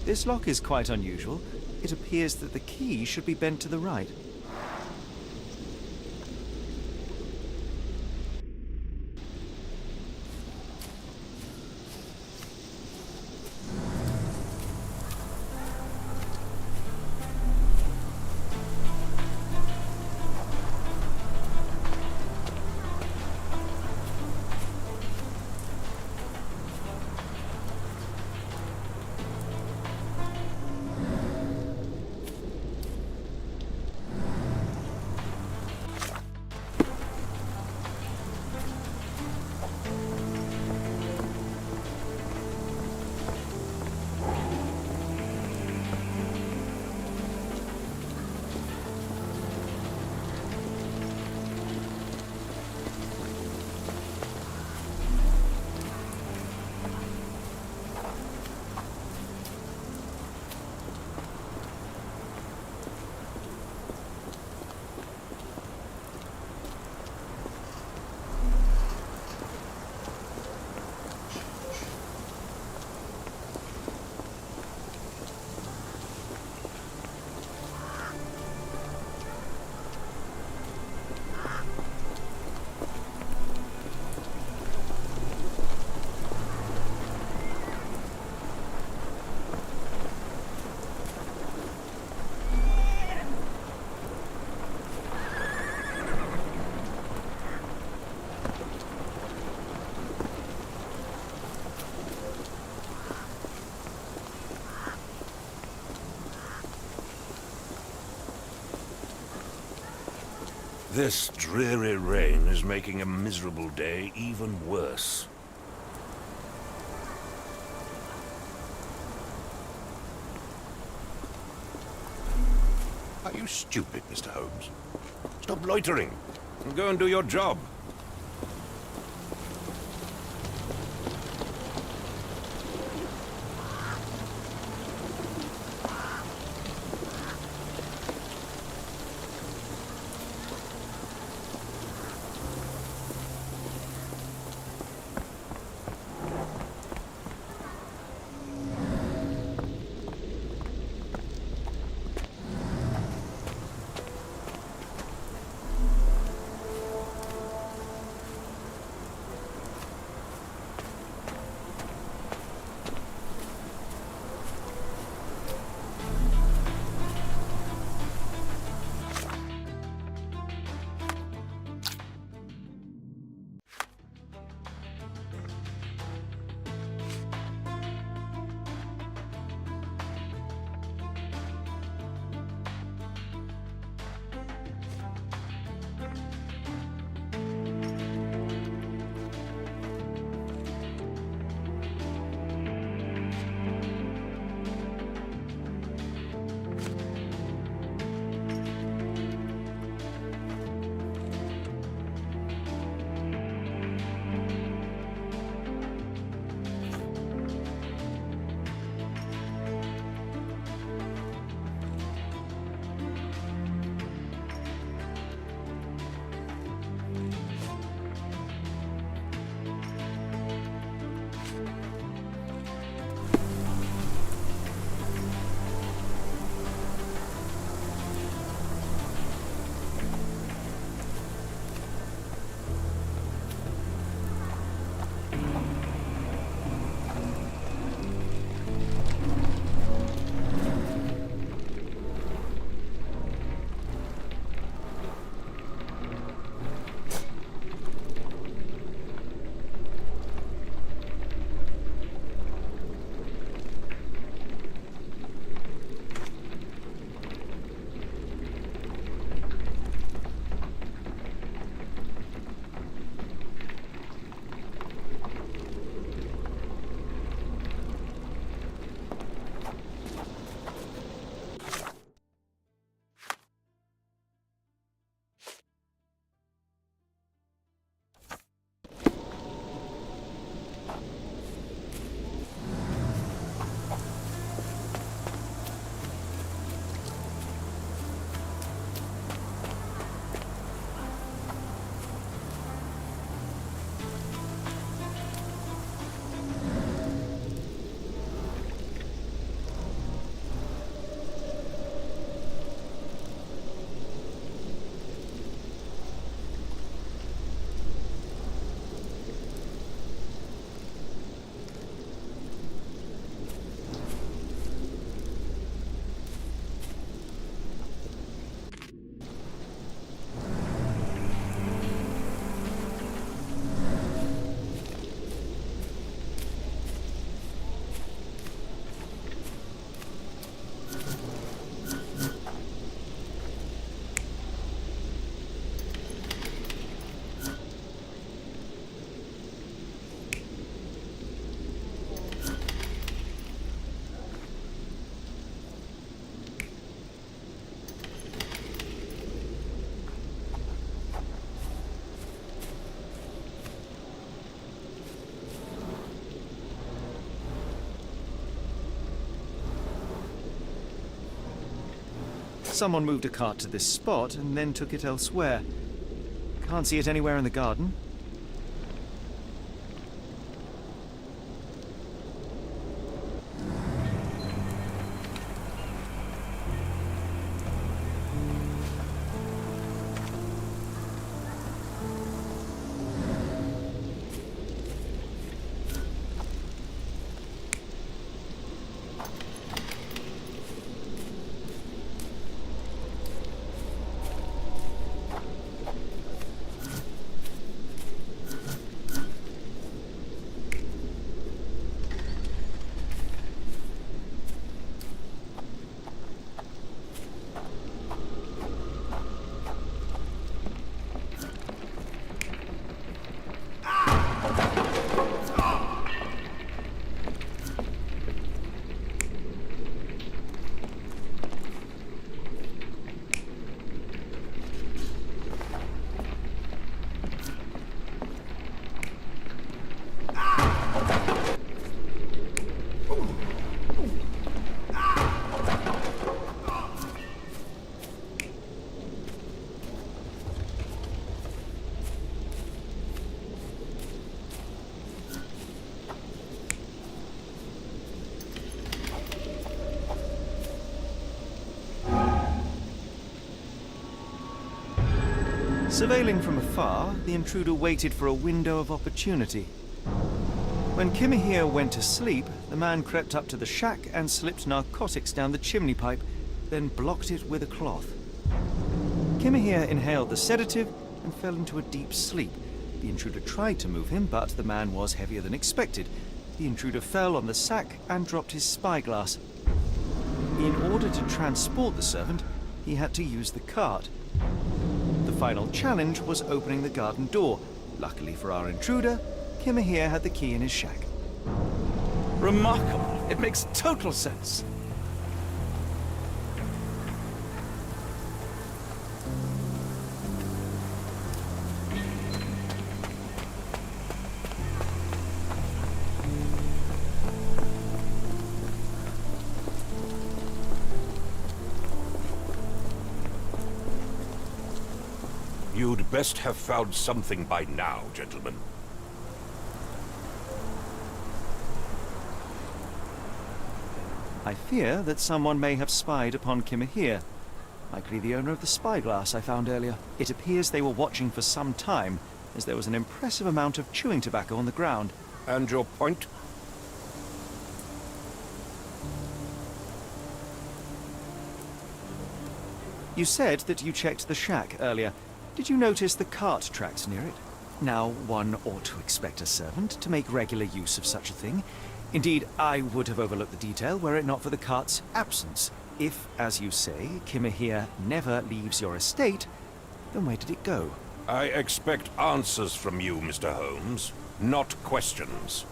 This lock is quite unusual. It appears that the key should be bent to the right. This dreary rain is making a miserable day even worse. Are you stupid, Mr. Holmes? Stop loitering and go and do your job. Someone moved a cart to this spot and then took it elsewhere. Can't see it anywhere in the garden. Surveilling from afar, the intruder waited for a window of opportunity. When Kimahir went to sleep, the man crept up to the shack and slipped narcotics down the chimney pipe, then blocked it with a cloth. Kimahir inhaled the sedative and fell into a deep sleep. The intruder tried to move him, but the man was heavier than expected. The intruder fell on the sack and dropped his spyglass. In order to transport the servant, he had to use the cart. The final challenge was opening the garden door. Luckily for our intruder, Kimahir had the key in his shack. Remarkable. It makes total sense. You'd best have found something by now, gentlemen. I fear that someone may have spied upon Kimahir. Likely the owner of the spyglass I found earlier. It appears they were watching for some time, as there was an impressive amount of chewing tobacco on the ground. And your point? You said that you checked the shack earlier. Did you notice the cart tracks near it? Now, one ought to expect a servant to make regular use of such a thing. Indeed, I would have overlooked the detail were it not for the cart's absence. If, as you say, Kimahir never leaves your estate, then where did it go? I expect answers from you, Mr. Holmes, not questions.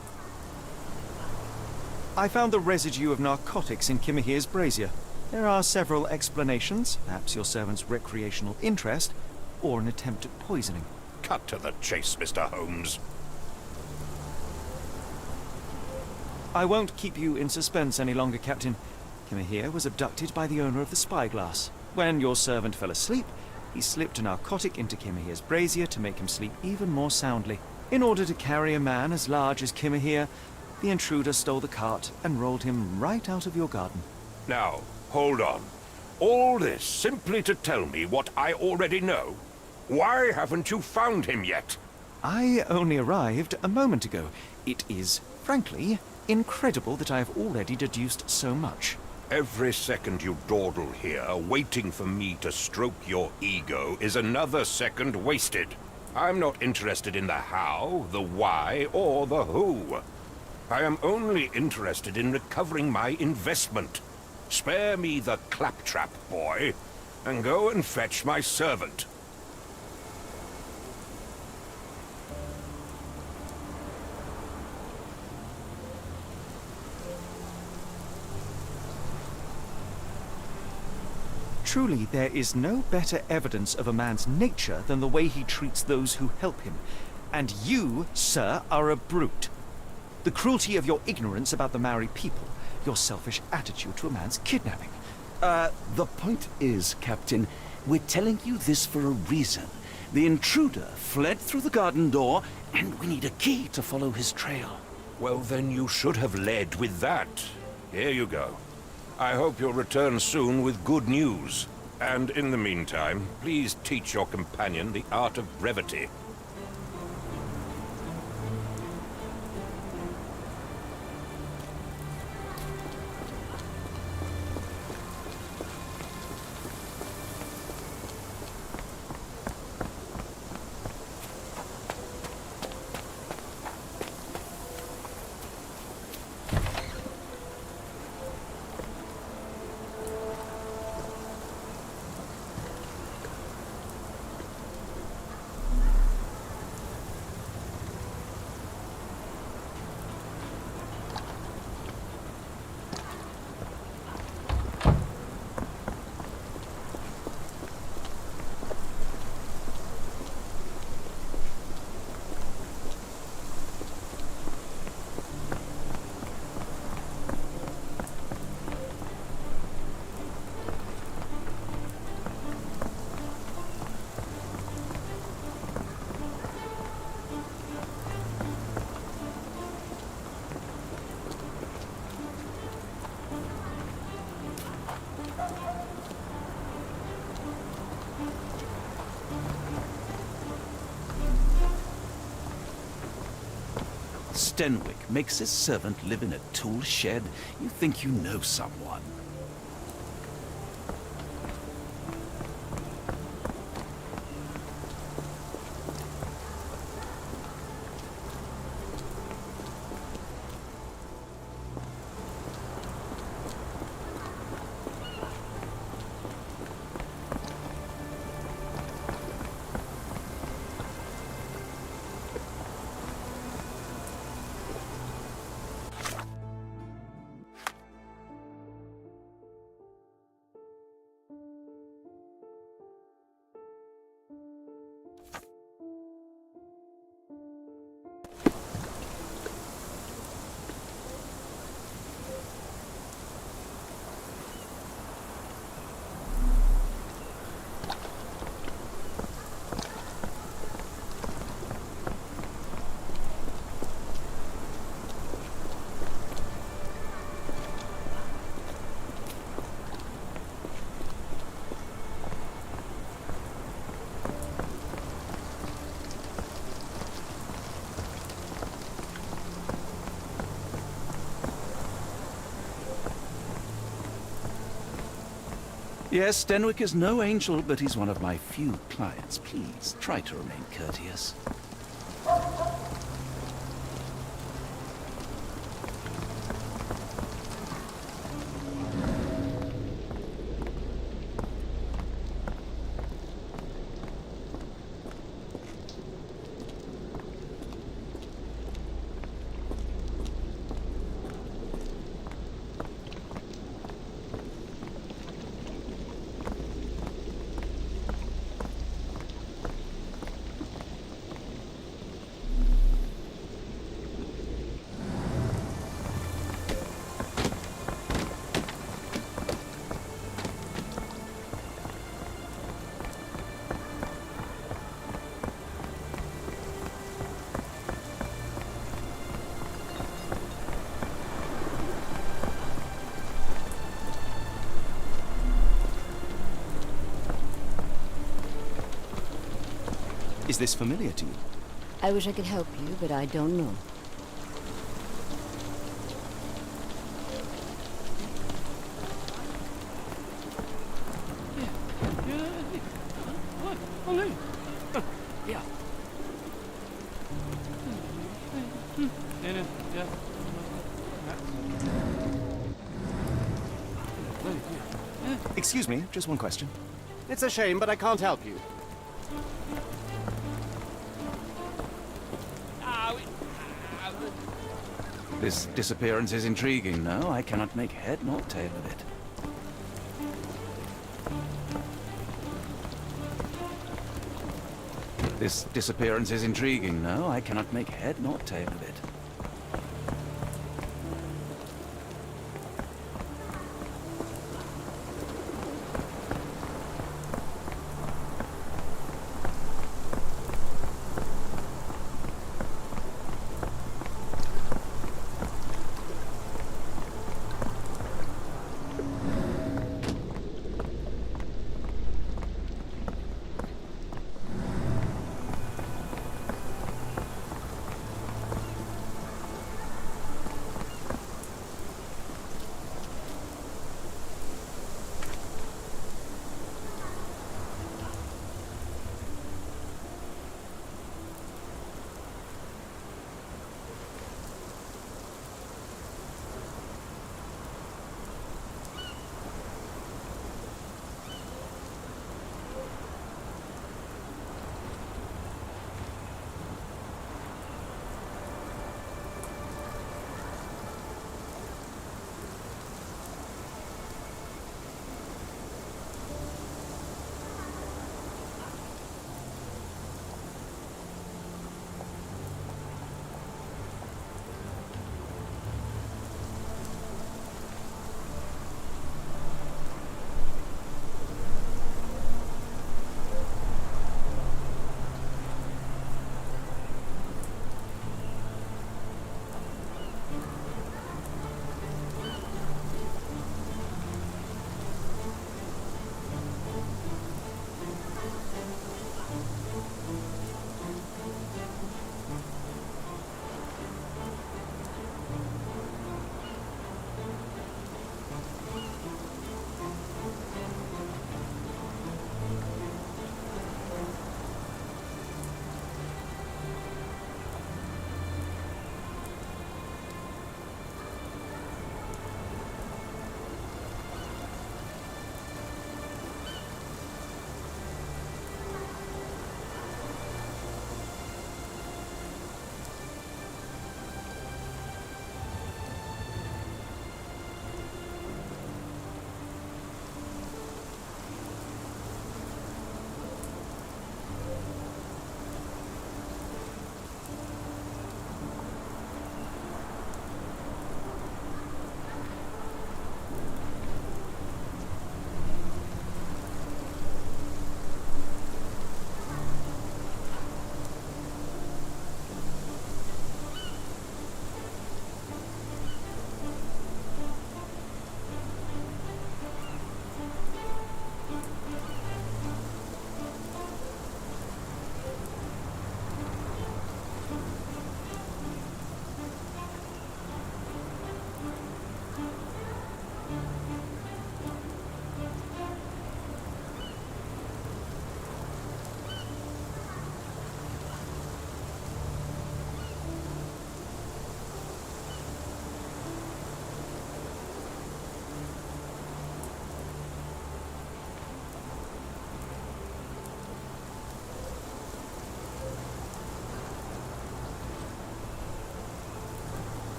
I found the residue of narcotics in Kimahir's brazier. There are several explanations, perhaps your servant's recreational interest, or an attempt at poisoning. Cut to the chase, Mr. Holmes. I won't keep you in suspense any longer, Captain. Kimahir was abducted by the owner of the spyglass. When your servant fell asleep, he slipped a narcotic into Kimahir's brazier to make him sleep even more soundly. In order to carry a man as large as Kimahir, the intruder stole the cart and rolled him right out of your garden. Now, hold on. All this simply to tell me what I already know? Why haven't you found him yet? I only arrived a moment ago. It is, frankly, incredible that I have already deduced so much. Every second you dawdle here, waiting for me to stroke your ego, is another second wasted. I'm not interested in the how, the why, or the who. I am only interested in recovering my investment. Spare me the claptrap, boy, and go and fetch my servant. Truly, there is no better evidence of a man's nature than the way he treats those who help him. And you, sir, are a brute. The cruelty of your ignorance about the Maori people, your selfish attitude to a man's kidnapping. The point is, Captain, we're telling you this for a reason. The intruder fled through the garden door, and we need a key to follow his trail. Well, then you should have led with that. Here you go. I hope you'll return soon with good news. And in the meantime, please teach your companion the art of brevity. Stenwick makes his servant live in a tool shed? You think you know someone. Yes, Stenwick is no angel, but he's one of my few clients. Please, try to remain courteous. Is this familiar to you? I wish I could help you, but I don't know. Excuse me, just one question. It's a shame, but I can't help you. This disappearance is intriguing. No, I cannot make head nor tail of it. This disappearance is intriguing. No, I cannot make head nor tail of it.